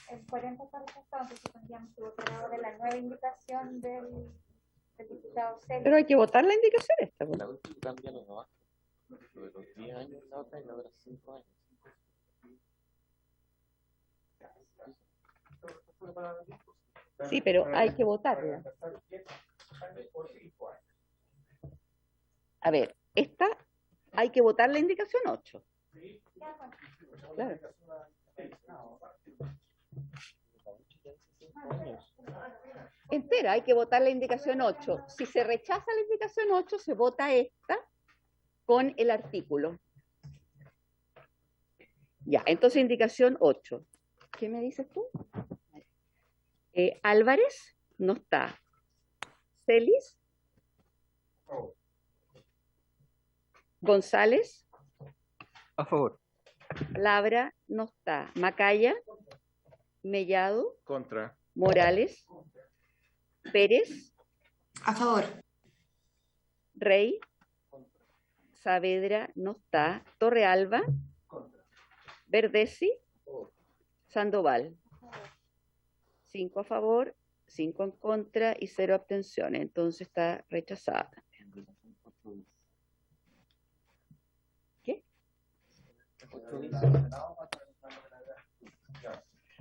S4: el 40 está rechazado, entonces tendríamos que votar ahora la nueva indicación del diputado Celis.
S2: Pero hay que votar la indicación esta.
S9: La última cambia los abajo. Lo de los 10 años la otra y la otra 5 años.
S2: Sí, pero hay que votarla. A ver, esta hay que votar la indicación 8. Claro. Entera, hay que votar la indicación 8. Si se rechaza la indicación 8, se vota esta con el artículo. Ya, entonces indicación 8. ¿Qué me dices tú? Álvarez no está. Celis. González.
S6: A favor.
S2: Labra no está. Macaya. Mellado.
S7: Contra.
S2: Morales. Pérez.
S10: A favor.
S2: Rey. Saavedra no está. Torrealba. Verdesi. Sandoval. 5 a favor, 5 en contra y 0 abstenciones. Entonces está rechazada. ¿Qué?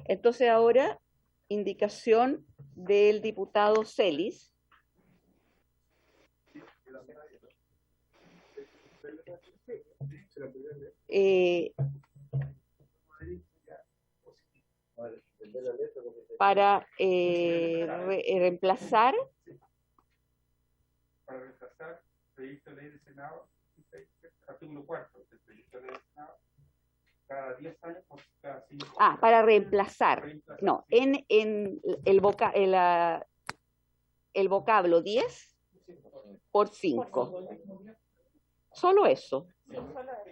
S2: Entonces ahora, indicación del diputado Celis. Para reemplazar.
S1: Para reemplazar el proyecto de ley del Senado, artículo 4 del proyecto de ley del Senado, cada 10 años por cada 5 años.
S2: Ah, para reemplazar. No, en el vocablo 10 por 5. Solo eso.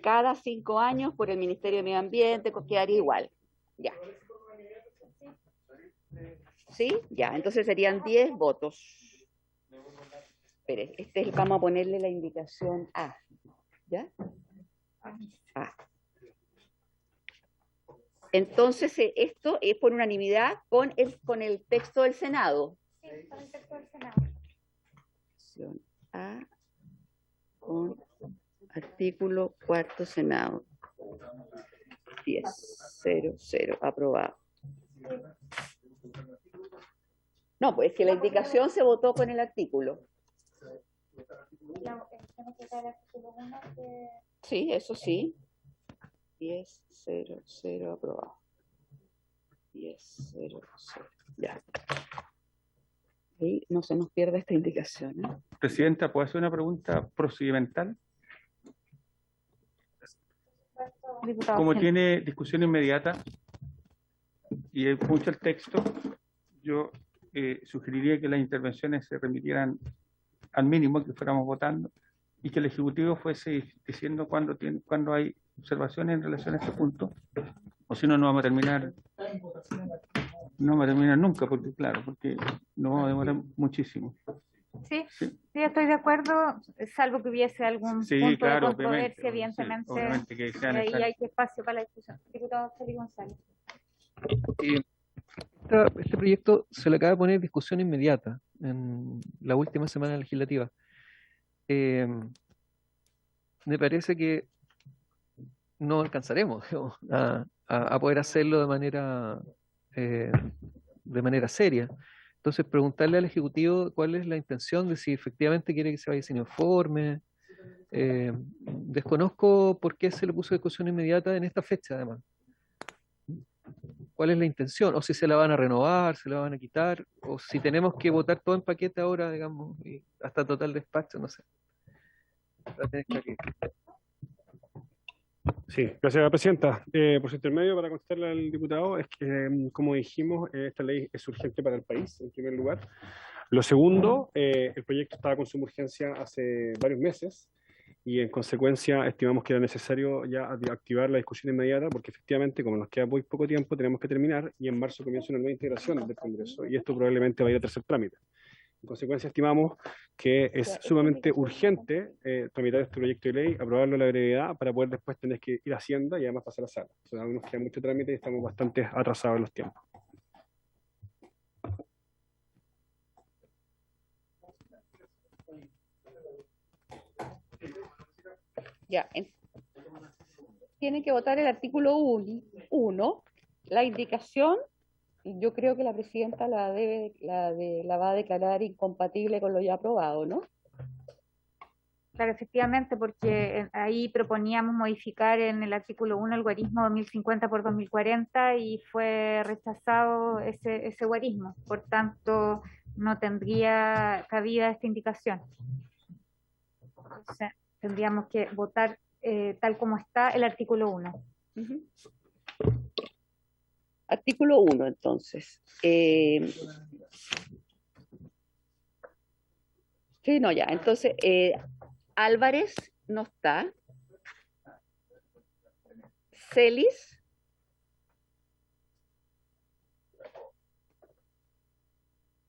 S2: Cada 5 años por el Ministerio de Medio Ambiente, quedaría igual. Ya. ¿Sí? Ya, entonces serían 10 votos. Espere, vamos a ponerle la indicación A. ¿Ya? A. Entonces, esto es por unanimidad con el texto del Senado.
S4: Sí, con el texto del Senado.
S2: A con artículo 4 Senado. 10-0-0, aprobado. No, pues que la indicación se votó con el artículo. Sí, eso sí. 10-0-0, aprobado. 10-0-0, ya. Ahí no se nos pierda esta indicación, ¿eh?
S1: Presidenta, ¿puedo hacer una pregunta procedimental? Como tiene discusión inmediata y es mucho el texto, yo sugeriría que las intervenciones se remitieran al mínimo, que fuéramos votando, y que el Ejecutivo fuese diciendo cuando hay observaciones en relación a este punto, o si no, no vamos a terminar nunca, porque claro, porque nos vamos a demorar muchísimo.
S4: Sí, estoy de acuerdo, salvo que hubiese algún punto de controversia, evidentemente,
S1: obviamente que sea
S4: ahí hay espacio para la discusión. Diputado Félix González.
S6: Este proyecto se le acaba de poner discusión inmediata en la última semana legislativa. Me parece que no alcanzaremos a poder hacerlo de manera seria. Entonces, preguntarle al Ejecutivo cuál es la intención de si efectivamente quiere que se vaya sin informe. Desconozco por qué se le puso discusión inmediata en esta fecha, además. ¿Cuál es la intención? O si se la van a renovar, se la van a quitar, o si tenemos que votar todo en paquete ahora, digamos, y hasta total despacho, no sé.
S11: Sí, gracias, presidenta. Por su intermedio, para contestarle al diputado, es que, como dijimos, esta ley es urgente para el país, en primer lugar. Lo segundo, el proyecto estaba con suma urgencia hace varios meses, y en consecuencia estimamos que era necesario ya activar la discusión inmediata porque efectivamente como nos queda muy poco tiempo tenemos que terminar y en marzo comienza una nueva integración del Congreso y esto probablemente va a ir a tercer trámite. En consecuencia, estimamos que es sumamente urgente tramitar este proyecto de ley, aprobarlo a la brevedad para poder después tener que ir a Hacienda y además pasar a sala. O sea, aún nos queda mucho trámite y estamos bastante atrasados en los tiempos.
S2: Ya, tienen que votar el artículo 1, la indicación. Yo creo que la presidenta la va a declarar incompatible con lo ya aprobado, ¿no?
S4: Claro, efectivamente, porque ahí proponíamos modificar en el artículo 1 el guarismo 2050 por 2040 y fue rechazado ese guarismo. Por tanto, no tendría cabida esta indicación. Entonces, tendríamos que votar tal como está el artículo 1.
S2: Uh-huh. Artículo 1, entonces. Sí, no, ya. Entonces, Álvarez no está. Celis.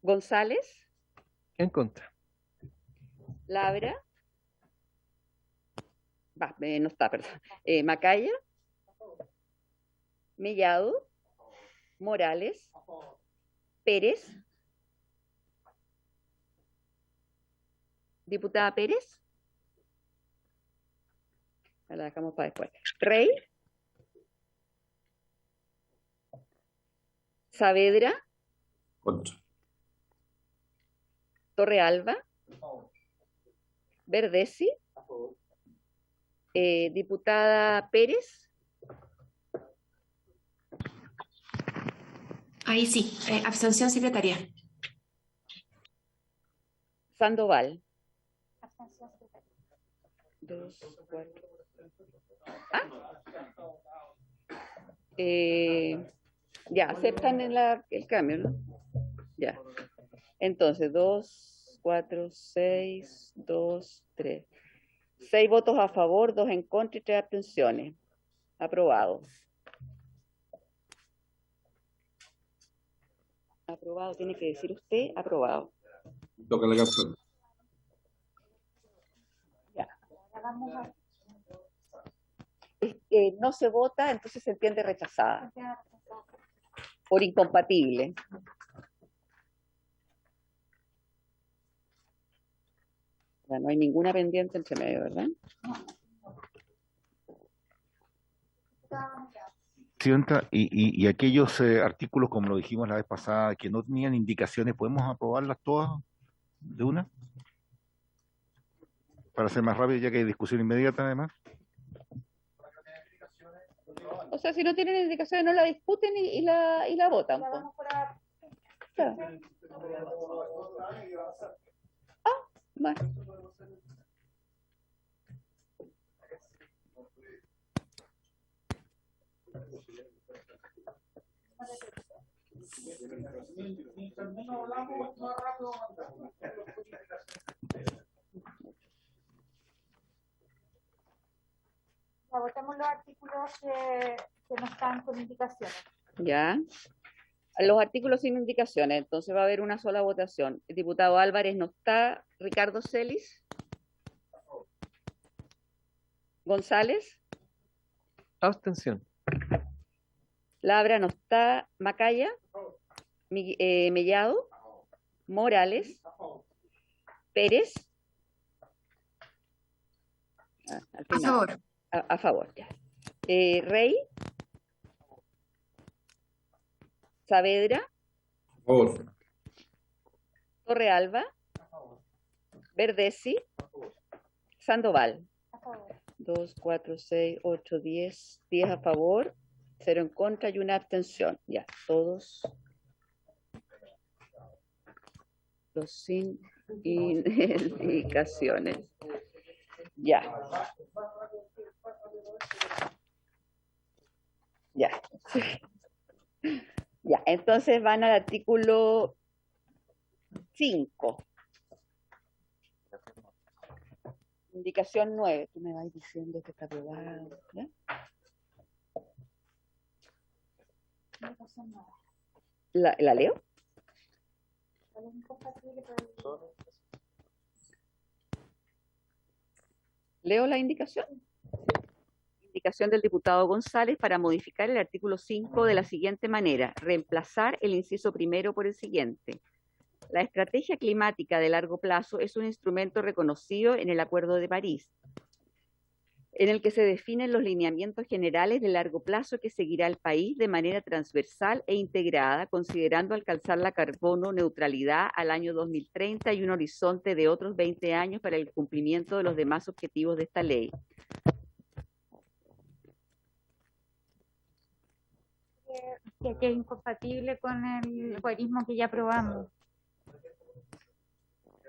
S2: González.
S6: En contra.
S2: Labra. No está, perdón. Macaya. Mellado. Morales, Pérez, diputada Pérez, la dejamos para después. Rey, Saavedra,
S9: Contra.
S2: Torrealba, Verdesi, diputada Pérez.
S10: Ahí sí, abstención secretaria.
S2: Sandoval. Abstención secretaria. 2, 4. Ya, aceptan el cambio, ¿no? Ya. Entonces, 2, 4, 6, 2, 3. 6 votos a favor, 2 en contra y 3 abstenciones. Aprobado. Aprobado, tiene que decir usted, aprobado.
S9: Toca la carta.
S2: Ya. No se vota, entonces se entiende rechazada. Por incompatible. Ya, no hay ninguna pendiente entre medio, ¿verdad?
S7: Presidenta, y aquellos artículos, como lo dijimos la vez pasada, que no tenían indicaciones, ¿podemos aprobarlas todas de una? Para ser más rápido, ya que hay discusión inmediata además.
S2: O sea, si no tienen indicaciones, no la discuten y la votan. Claro. Bueno.
S4: Votemos los artículos que no están con indicaciones.
S2: Ya. Los artículos sin indicaciones, entonces va a haber una sola votación. El diputado Álvarez no está. Ricardo Celis. González.
S6: Abstención.
S2: Labra no está. Macaya. Mellado. Morales. Pérez.
S10: A favor.
S2: A favor, ya. Rey. Saavedra.
S9: A favor.
S2: Torrealba. Verdesi. Sandoval. 2, 4, 6, 8, 10. 10 a favor, 0 en contra y una abstención. Ya, todos. Los sin indicaciones. Ya. Ya. Ya, entonces van al artículo 5. Indicación 9. Tú me vas diciendo que está aprobado. ¿Ya? ¿La leo? ¿Leo la indicación? Indicación del diputado González para modificar el artículo 5 de la siguiente manera: reemplazar el inciso primero por el siguiente. La estrategia climática de largo plazo es un instrumento reconocido en el Acuerdo de París, en el que se definen los lineamientos generales de largo plazo que seguirá el país de manera transversal e integrada, considerando alcanzar la carbono neutralidad al año 2030 y un horizonte de otros 20 años para el cumplimiento de los demás objetivos de esta ley.
S4: Que es incompatible con el algoritmo que ya aprobamos.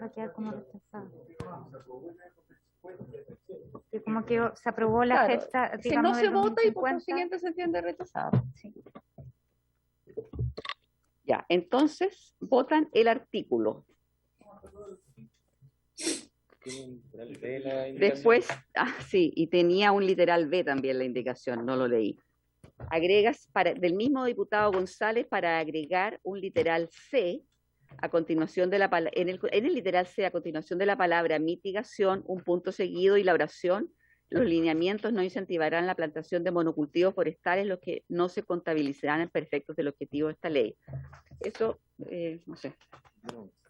S4: Va a quedar como rechazado. Que como que se aprobó la
S2: Claro,
S4: fecha,
S2: si
S4: digamos,
S2: no se
S4: del
S2: vota y por
S4: 2050.
S2: consiguiente se entiende rechazado. Sí. Ya, entonces votan el artículo. Después, sí, y tenía un literal B también la indicación, no lo leí. Agregas del mismo diputado González para agregar un literal C a continuación de la en el literal C, a continuación de la palabra mitigación, un punto seguido y la oración: los lineamientos no incentivarán la plantación de monocultivos forestales, los que no se contabilizarán en perfectos del objetivo de esta ley. Eso, no sé.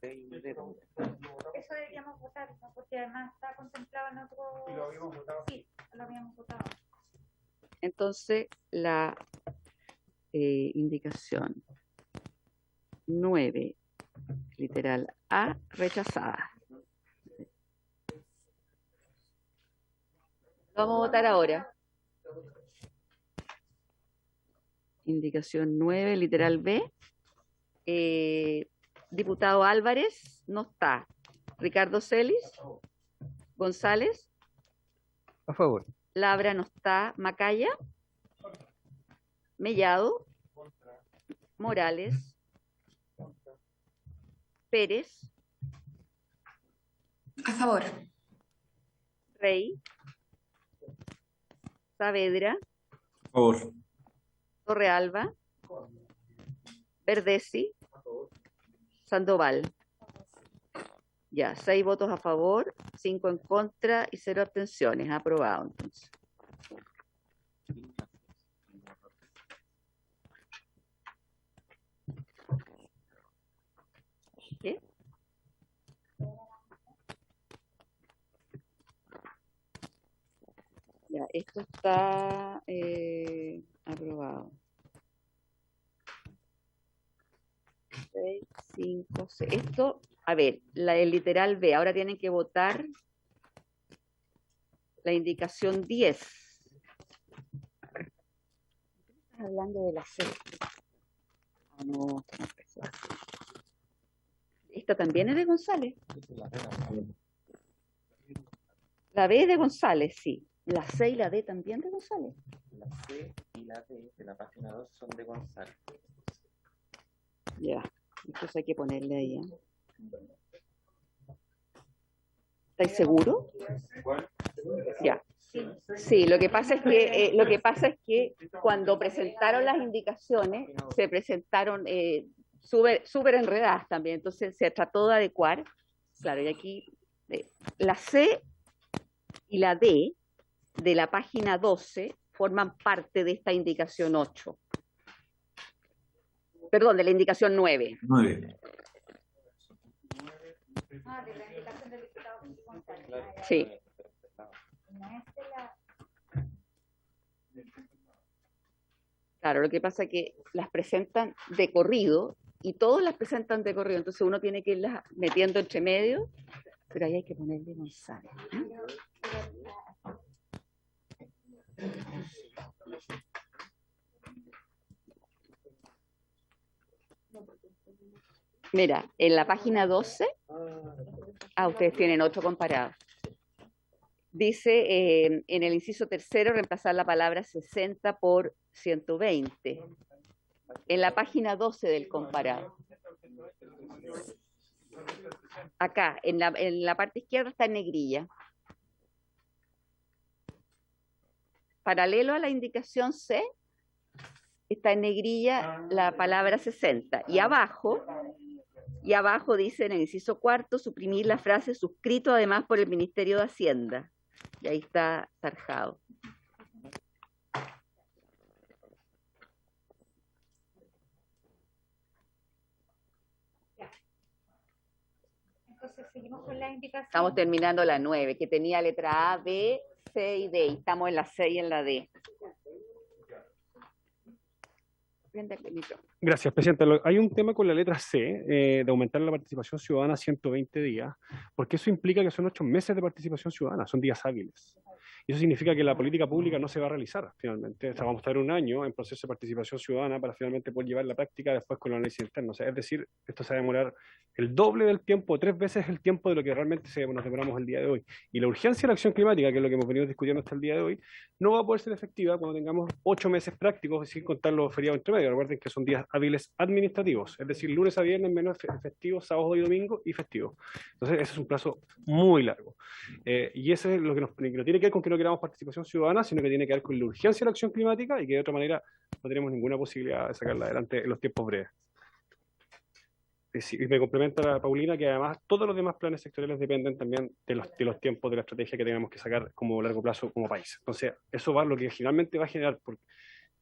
S4: Eso deberíamos votar, ¿no? Porque además está contemplado en otro...
S8: ¿Y lo habíamos votado?
S4: Sí, lo habíamos votado.
S2: Entonces, la indicación 9, literal A, rechazada. Vamos a votar ahora. Indicación 9, literal B. Diputado Álvarez, no está. Ricardo Celis. González.
S3: A favor.
S2: Labra no está. Macaya. Mellado. Morales. Pérez.
S10: A favor.
S2: Rey. Saavedra.
S12: A favor.
S2: Torrealba. Verdesi. Sandoval. Ya, 6 votos a favor, 5 en contra y 0 abstenciones. Aprobado, entonces. ¿Qué? Ya, esto está aprobado. 6, 5, 6. Esto, a ver, el literal B. Ahora tienen que votar la indicación 10. Estás hablando de la C. Ah, no, esta también es de González. La B es de González, sí. La C y la D también de González.
S9: La C y la D de la página 2 son de González.
S2: Ya, entonces hay que ponerle ahí. ¿Estáis seguros? Ya. Sí, lo que pasa es que cuando presentaron las indicaciones se presentaron súper enredadas también, entonces se trató de adecuar. Claro, y aquí la C y la D de la página 12 forman parte de esta indicación 8. Perdón, de la indicación 9.
S12: 9.
S4: Ah, de la indicación del diputado González.
S2: Sí. Claro, lo que pasa es que las presentan de corrido y todos las presentan de corrido, entonces uno tiene que irlas metiendo entre medio, pero ahí hay que ponerle González. Mira, en la página 12, ustedes tienen otro comparado. Dice en el inciso tercero reemplazar la palabra 60 por 120. En la página 12 del comparado. Acá, en la parte izquierda está en negrilla. paralelo a la indicación C, está en negrilla la palabra 60. Y abajo dice en el inciso cuarto, suprimir la frase suscrito además por el Ministerio de Hacienda. Y ahí está tarjado.
S4: Entonces seguimos con las indicaciones.
S2: Estamos terminando la 9, que tenía letra A, B, C y D. Y estamos en la C y en la D.
S11: Gracias, Presidenta. Hay un tema con la letra C, de aumentar la participación ciudadana a 120 días, porque eso implica que son 8 meses de participación ciudadana, son días hábiles. Y eso significa que la política pública no se va a realizar finalmente. O sea, vamos a estar un año en proceso de participación ciudadana para finalmente poder llevar la práctica después con el análisis interno. O sea, es decir, esto se va a demorar el doble del tiempo, 3 veces el tiempo de lo que realmente nos demoramos el día de hoy. Y la urgencia de la acción climática, que es lo que hemos venido discutiendo hasta el día de hoy, no va a poder ser efectiva cuando tengamos 8 meses prácticos, sin contar los feriados entre medio. Recuerden que son días hábiles administrativos, es decir, lunes a viernes menos festivos, sábado y domingo y festivos. Entonces, ese es un plazo muy largo. Y eso es lo que no tiene que ver con que no queramos participación ciudadana, sino que tiene que ver con la urgencia de la acción climática y que de otra manera no tenemos ninguna posibilidad de sacarla adelante en los tiempos breves. Y me complementa la Paulina que además todos los demás planes sectoriales dependen también de los tiempos de la estrategia que tenemos que sacar como largo plazo como país. Entonces, eso va lo que finalmente va a generar,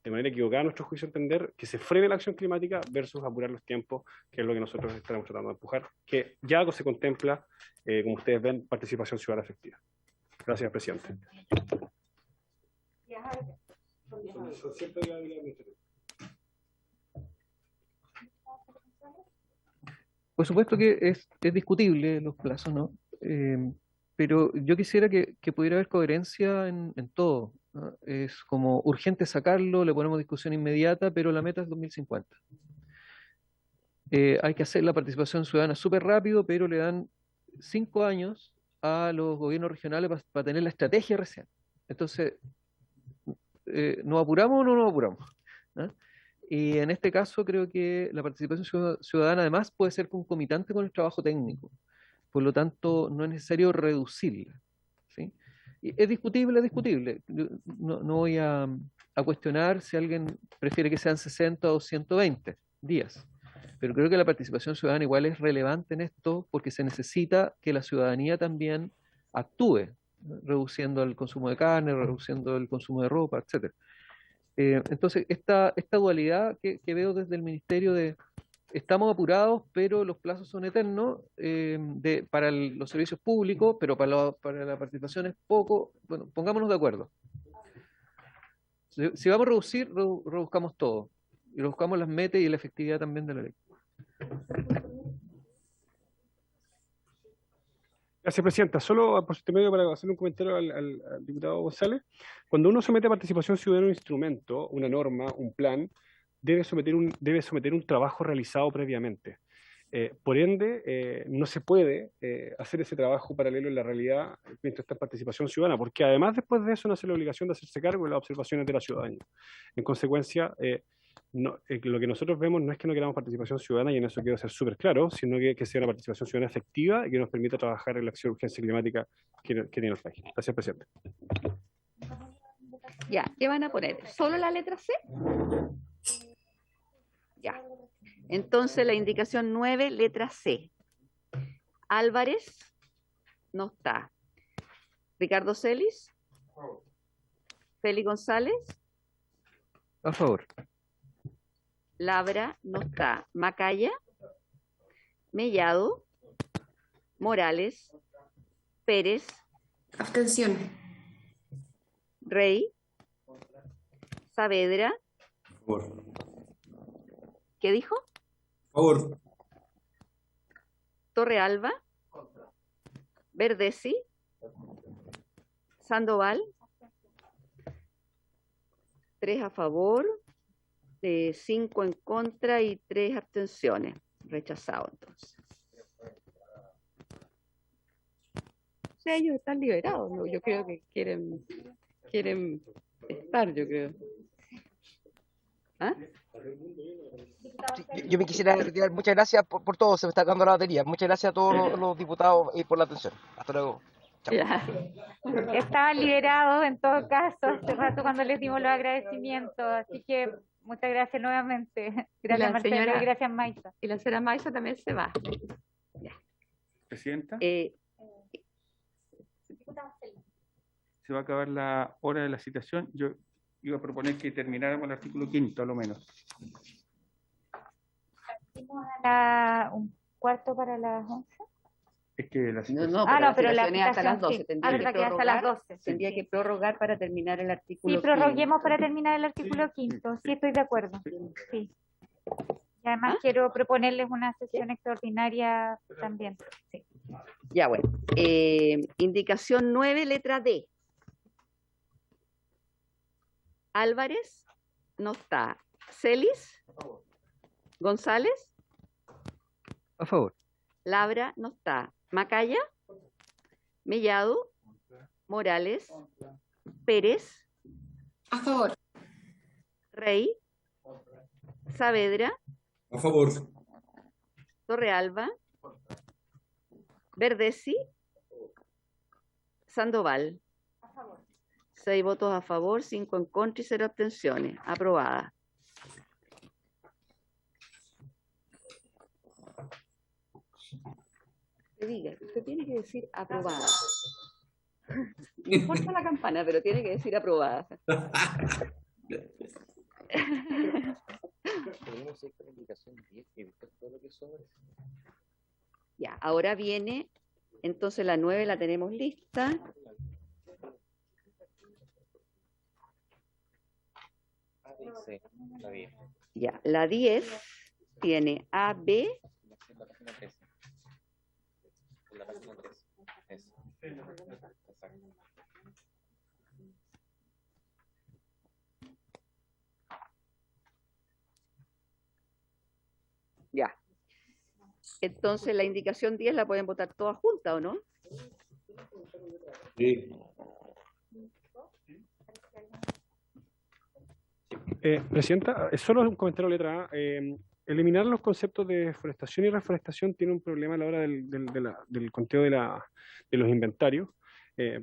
S11: de manera equivocada a nuestro juicio, entender que se frene la acción climática versus apurar los tiempos, que es lo que nosotros estamos tratando de empujar, que ya se contempla, como ustedes ven, participación ciudadana efectiva. Gracias, Presidente.
S6: Por supuesto que es discutible los plazos, ¿no? Pero yo quisiera que pudiera haber coherencia en todo, ¿no? Es como urgente sacarlo, le ponemos discusión inmediata, pero la meta es 2050. Hay que hacer la participación ciudadana súper rápido, pero le dan 5 años a los gobiernos regionales para tener la estrategia recién. Entonces, ¿nos apuramos o no nos apuramos? ¿No? Y en este caso creo que la participación ciudadana además puede ser concomitante con el trabajo técnico. Por lo tanto, no es necesario reducirla, ¿sí? Y es discutible, es discutible. No voy a cuestionar si alguien prefiere que sean 60 o 120 días. Pero creo que la participación ciudadana igual es relevante en esto porque se necesita que la ciudadanía también actúe, ¿no? Reduciendo el consumo de carne, reduciendo el consumo de ropa, etc. Entonces, esta dualidad que veo desde el Ministerio de estamos apurados, pero los plazos son eternos para los servicios públicos, pero para la participación es poco. Bueno, pongámonos de acuerdo. Si vamos a reducir, reduzcamos todo. Y reduzcamos las metas y la efectividad también de la ley.
S11: Gracias, Presidenta. Solo por este medio para hacer un comentario al diputado González. Cuando uno somete a participación ciudadana un instrumento, una norma, un plan, debe someter un trabajo realizado previamente. Por ende, no se puede hacer ese trabajo paralelo en la realidad mientras está en participación ciudadana, porque además después de eso nace la obligación de hacerse cargo de las observaciones de la ciudadanía. En consecuencia, lo que nosotros vemos no es que no queramos participación ciudadana, y en eso quiero ser súper claro, sino que sea una participación ciudadana efectiva y que nos permita trabajar en la acción de urgencia climática que tiene el país. Gracias, Presidente.
S2: Ya, ¿qué van a poner? ¿Solo la letra C? Ya. Entonces la indicación 9, letra C. Álvarez no está. Ricardo Celis. Félix González.
S6: A favor.
S2: Labra no está. Macaya. Mellado. Morales. Pérez.
S10: Abstención.
S2: Rey. Saavedra.
S12: Favor.
S2: ¿Qué dijo?
S12: Favor.
S2: Torrealba. Verdesi. Sandoval. 3 a favor, 5 en contra y 3 abstenciones. Rechazado, entonces. O sea, ellos están liberados, ¿no? Yo creo que quieren estar, yo creo. ¿Ah?
S3: Yo me quisiera retirar. Muchas gracias por todo, se me está dando la batería. Muchas gracias a todos los diputados por la atención. Hasta luego.
S2: Ya.
S4: Estaban liberados en todo caso hace rato cuando les dimos los agradecimientos, así que muchas gracias nuevamente. Gracias,
S2: La
S4: Marcelo,
S2: señora-
S4: y gracias, Maisa.
S2: Y la señora Maisa también se va.
S1: Presidenta,
S2: Eh,
S1: se va a acabar la hora de la citación. Yo iba a proponer que termináramos el artículo 5, a lo menos.
S4: Hicimos un cuarto para las 11.
S1: Es que la
S2: no,
S1: citación...
S2: no,
S4: Ah, no, pero la
S2: citación es hasta las
S4: citación,
S2: 12.
S4: sí.
S2: Tendría
S4: Verdad que hasta las 12.
S2: Tendría que prorrogar para terminar el artículo
S4: Sí, prorroguemos
S2: 5.
S4: para terminar el artículo 5. Sí, estoy de acuerdo. Sí. Y además
S2: ¿Ah?
S4: quiero proponerles una sesión extraordinaria también. Sí.
S2: Ya, bueno. Indicación 9, letra D. Álvarez, no está. Celis, González,
S6: A favor.
S2: Labra, no está. Macaya, Mellado, Morales, Pérez,
S10: A favor.
S2: Rey, Saavedra,
S12: A favor.
S2: Torrealba, Verdesi, Sandoval. 6 votos a favor, 5 en contra y 0 abstenciones. Aprobada. Que diga, usted tiene que decir aprobada. No importa la campana, pero tiene que decir aprobada.
S9: Podemos ir con la indicación 10 y evitar todo lo que sobra.
S2: Ya, ahora viene, entonces la 9 la tenemos lista.
S9: A, B, C, la 10.
S2: Ya, la 10 tiene A, B,
S9: La página 13. La página 13. Eso. Exacto.
S2: ya. Entonces la indicación 10 la pueden votar todas juntas, ¿o no?
S12: Sí.
S11: Presidenta, es solo un comentario letra A. Eliminar los conceptos de deforestación y reforestación tiene un problema a la hora del conteo de los inventarios,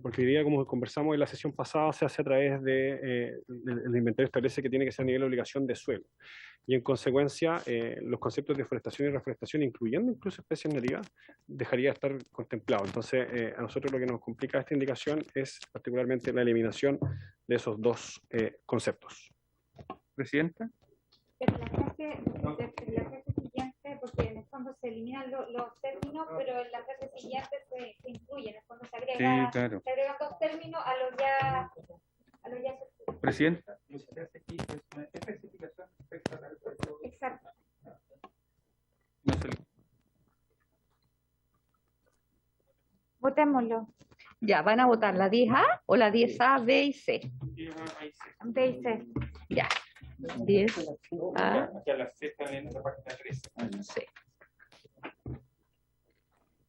S11: porque diría, como conversamos en la sesión pasada, se hace a través el inventario establece que tiene que ser a nivel de obligación de suelo. Y en consecuencia, los conceptos de deforestación y reforestación, incluyendo incluso especies nativas, dejaría de estar contemplado. Entonces, a nosotros lo que nos complica esta indicación es particularmente la eliminación de esos dos conceptos.
S1: Presidenta.
S4: Pero la frase siguiente, porque en el fondo se eliminan los términos, pero en la frase siguiente se incluye, en el fondo se agrega,
S1: Sí, claro.
S4: se agregan dos términos a los ya
S1: Presidenta.
S4: Exacto.
S1: No se le-
S4: Votémoslo.
S2: Ya, ¿van a votar la 10A o la 10A, B y C?
S4: B y C.
S2: Ya. 10A,
S1: Aquí a la C están en la página 13.
S2: C.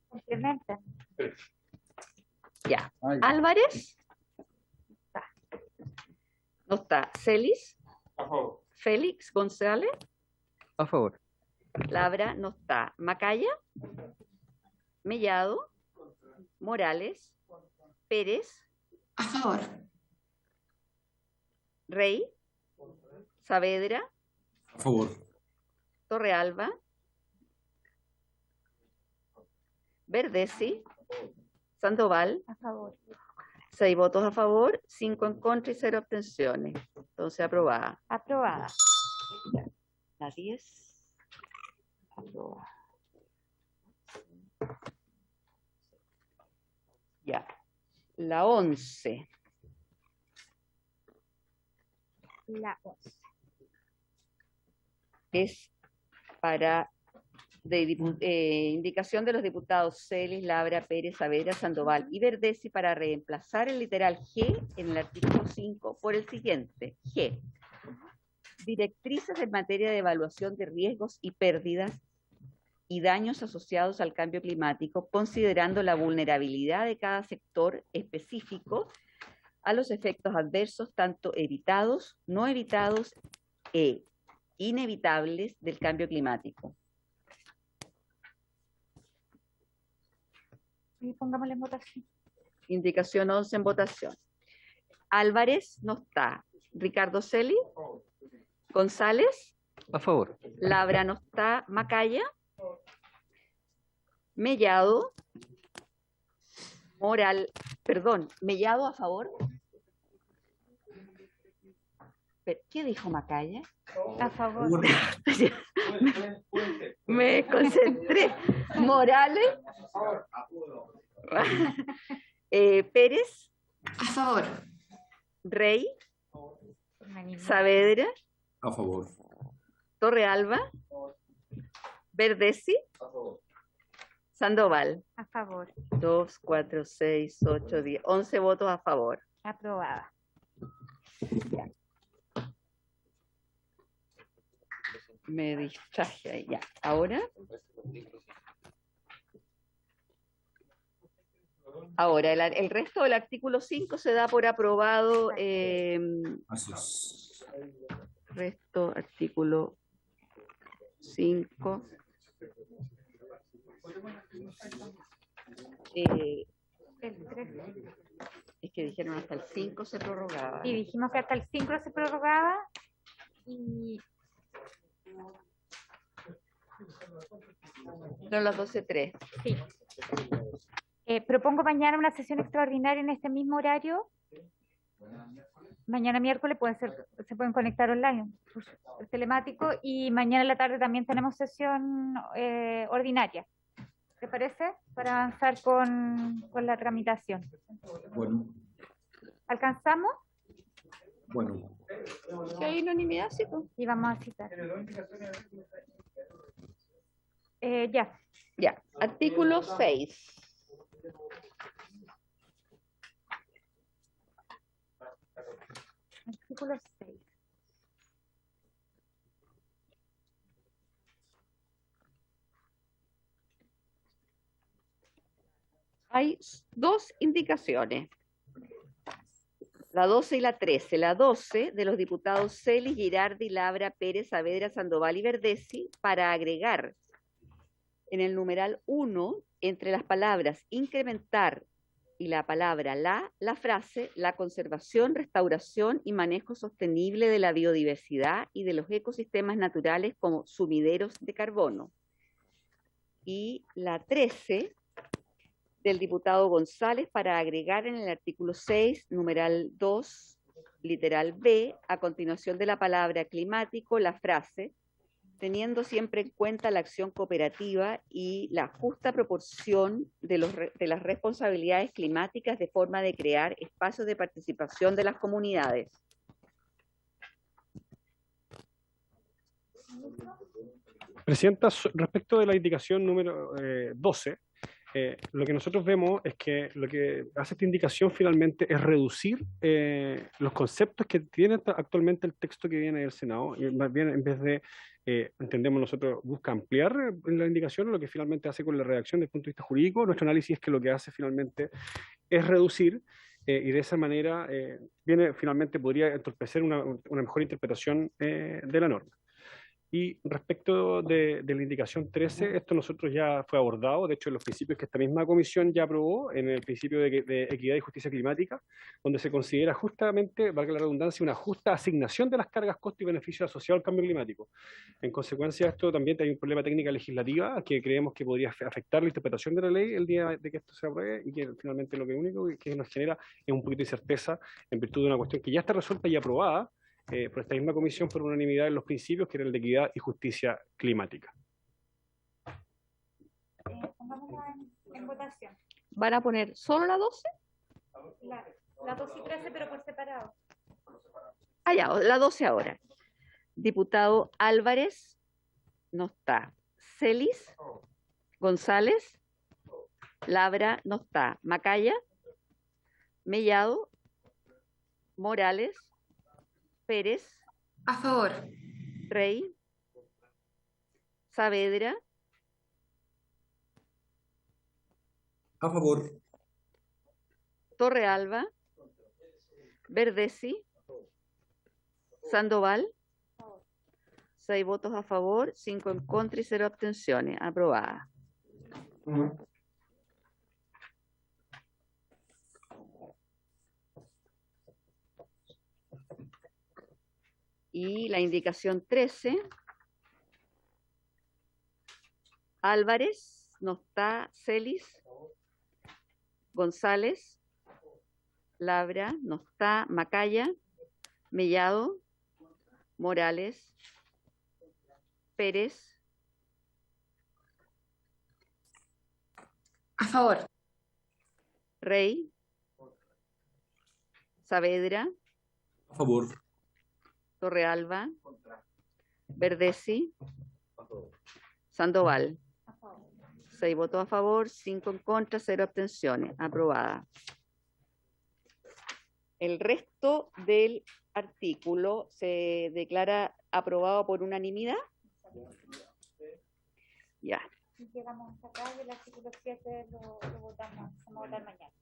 S4: Complementa.
S2: Ya. Álvarez. No está. Celis.
S1: A favor.
S2: Félix González.
S6: A favor.
S2: Labra no está. Macaya. Mellado. Morales. Pérez.
S10: A favor.
S2: Rey. Saavedra.
S12: A favor.
S2: Torrealba. Verdesi. Sandoval.
S4: A favor.
S2: 6 votos a favor, 5 en contra y 0 abstenciones. Entonces, aprobada.
S4: Aprobada.
S2: La 10. Aprobada. Ya. La 11.
S4: La 11.
S2: Es para indicación de los diputados Celis, Labra, Pérez, Saavedra, Sandoval y Verdesi para reemplazar el literal G en el artículo 5 por el siguiente. G. Directrices en materia de evaluación de riesgos y pérdidas y daños asociados al cambio climático, considerando la vulnerabilidad de cada sector específico a los efectos adversos, tanto evitados, no evitados e inevitables del cambio climático.
S4: Y pongámosle en votación.
S2: Indicación 11 en votación. Álvarez no está. Ricardo Celi. González.
S6: A favor.
S2: Labra no está. Macaya. Mellado. Mellado a favor. ¿Qué dijo Macaya?
S4: A favor.
S2: Me concentré. Morales. Pérez.
S10: A favor.
S2: Rey. Saavedra.
S12: A favor.
S2: Torrealba. Verdesi. Sandoval.
S4: A favor.
S2: 2, 4, 6, 8, 10. 11 votos a favor.
S4: Aprobada.
S2: Me distraje ahí. Ya. Ahora. Ahora, el resto del artículo 5 se da por aprobado.
S12: Así es.
S2: Resto, artículo 5.
S4: El 13.
S2: Es que dijeron hasta el 5 se prorrogaba.
S4: Y dijimos que hasta el 5 se prorrogaba. Y
S2: no, las 12:03.
S4: Sí. Propongo mañana una sesión extraordinaria en este mismo horario. Mañana miércoles se pueden conectar online, es telemático, y mañana en la tarde también tenemos sesión ordinaria. ¿Te parece? Para avanzar con la tramitación.
S12: Bueno.
S4: ¿Alcanzamos?
S12: Bueno.
S2: Si hay unanimidad, sí. Pues.
S4: Y vamos a citar. Ya.
S2: Ya. Artículo 6.
S4: Artículo 6.
S2: Hay dos indicaciones. La 12 y la 13. La 12 de los diputados Celis, Girardi, Labra, Pérez, Saavedra, Sandoval y Verdesi para agregar en el numeral 1 entre las palabras incrementar y la palabra la frase la conservación, restauración y manejo sostenible de la biodiversidad y de los ecosistemas naturales como sumideros de carbono. Y la 13 del diputado González para agregar en el artículo 6, numeral 2, literal B, a continuación de la palabra climático, la frase teniendo siempre en cuenta la acción cooperativa y la justa proporción de las responsabilidades climáticas de forma de crear espacios de participación de las comunidades.
S11: Presidenta, respecto de la indicación número 12, lo que nosotros vemos es que lo que hace esta indicación finalmente es reducir los conceptos que tiene actualmente el texto que viene del Senado, y más bien en vez de, entendemos nosotros, busca ampliar la indicación, lo que finalmente hace con la redacción desde el punto de vista jurídico. Nuestro análisis es que lo que hace finalmente es reducir y de esa manera finalmente podría entorpecer una mejor interpretación de la norma. Y respecto de la indicación 13, esto nosotros ya fue abordado, de hecho en los principios que esta misma comisión ya aprobó, en el principio de equidad y justicia climática, donde se considera justamente, valga la redundancia, una justa asignación de las cargas, costo y beneficio asociados al cambio climático. En consecuencia, esto también hay un problema técnica legislativa que creemos que podría afectar la interpretación de la ley el día de que esto se apruebe, y que finalmente lo único que nos genera es un poquito de incerteza en virtud de una cuestión que ya está resuelta y aprobada por esta misma comisión por unanimidad en los principios, que era el de equidad y justicia climática.
S4: Pongámosla en votación.
S2: ¿Van a poner solo la 12?
S4: La 12 y 13, pero por separado.
S2: Ah, ya, la 12 ahora. Diputado Álvarez, no está. Celis, González, Labra, no está. Macaya, Mellado, Morales, Pérez.
S10: A favor.
S2: Rey. Saavedra.
S12: A favor.
S2: Torrealba. Verdesi. Sandoval. 6 votos a favor, 5 en contra y 0 abstenciones. Aprobada. Y la indicación 13, Álvarez, no está. Celis, González, Labra, no está. Macaya, Mellado, Morales, Pérez.
S10: A favor.
S2: Rey, Saavedra,
S12: A favor.
S2: Torrealba, Verdesi, Sandoval. 6 votos a favor, 5 en contra, 0 abstenciones. Aprobada. El resto del artículo se declara aprobado por unanimidad. Ya.
S4: Llegamos hasta acá y el artículo 7 lo votamos, vamos a votar mañana.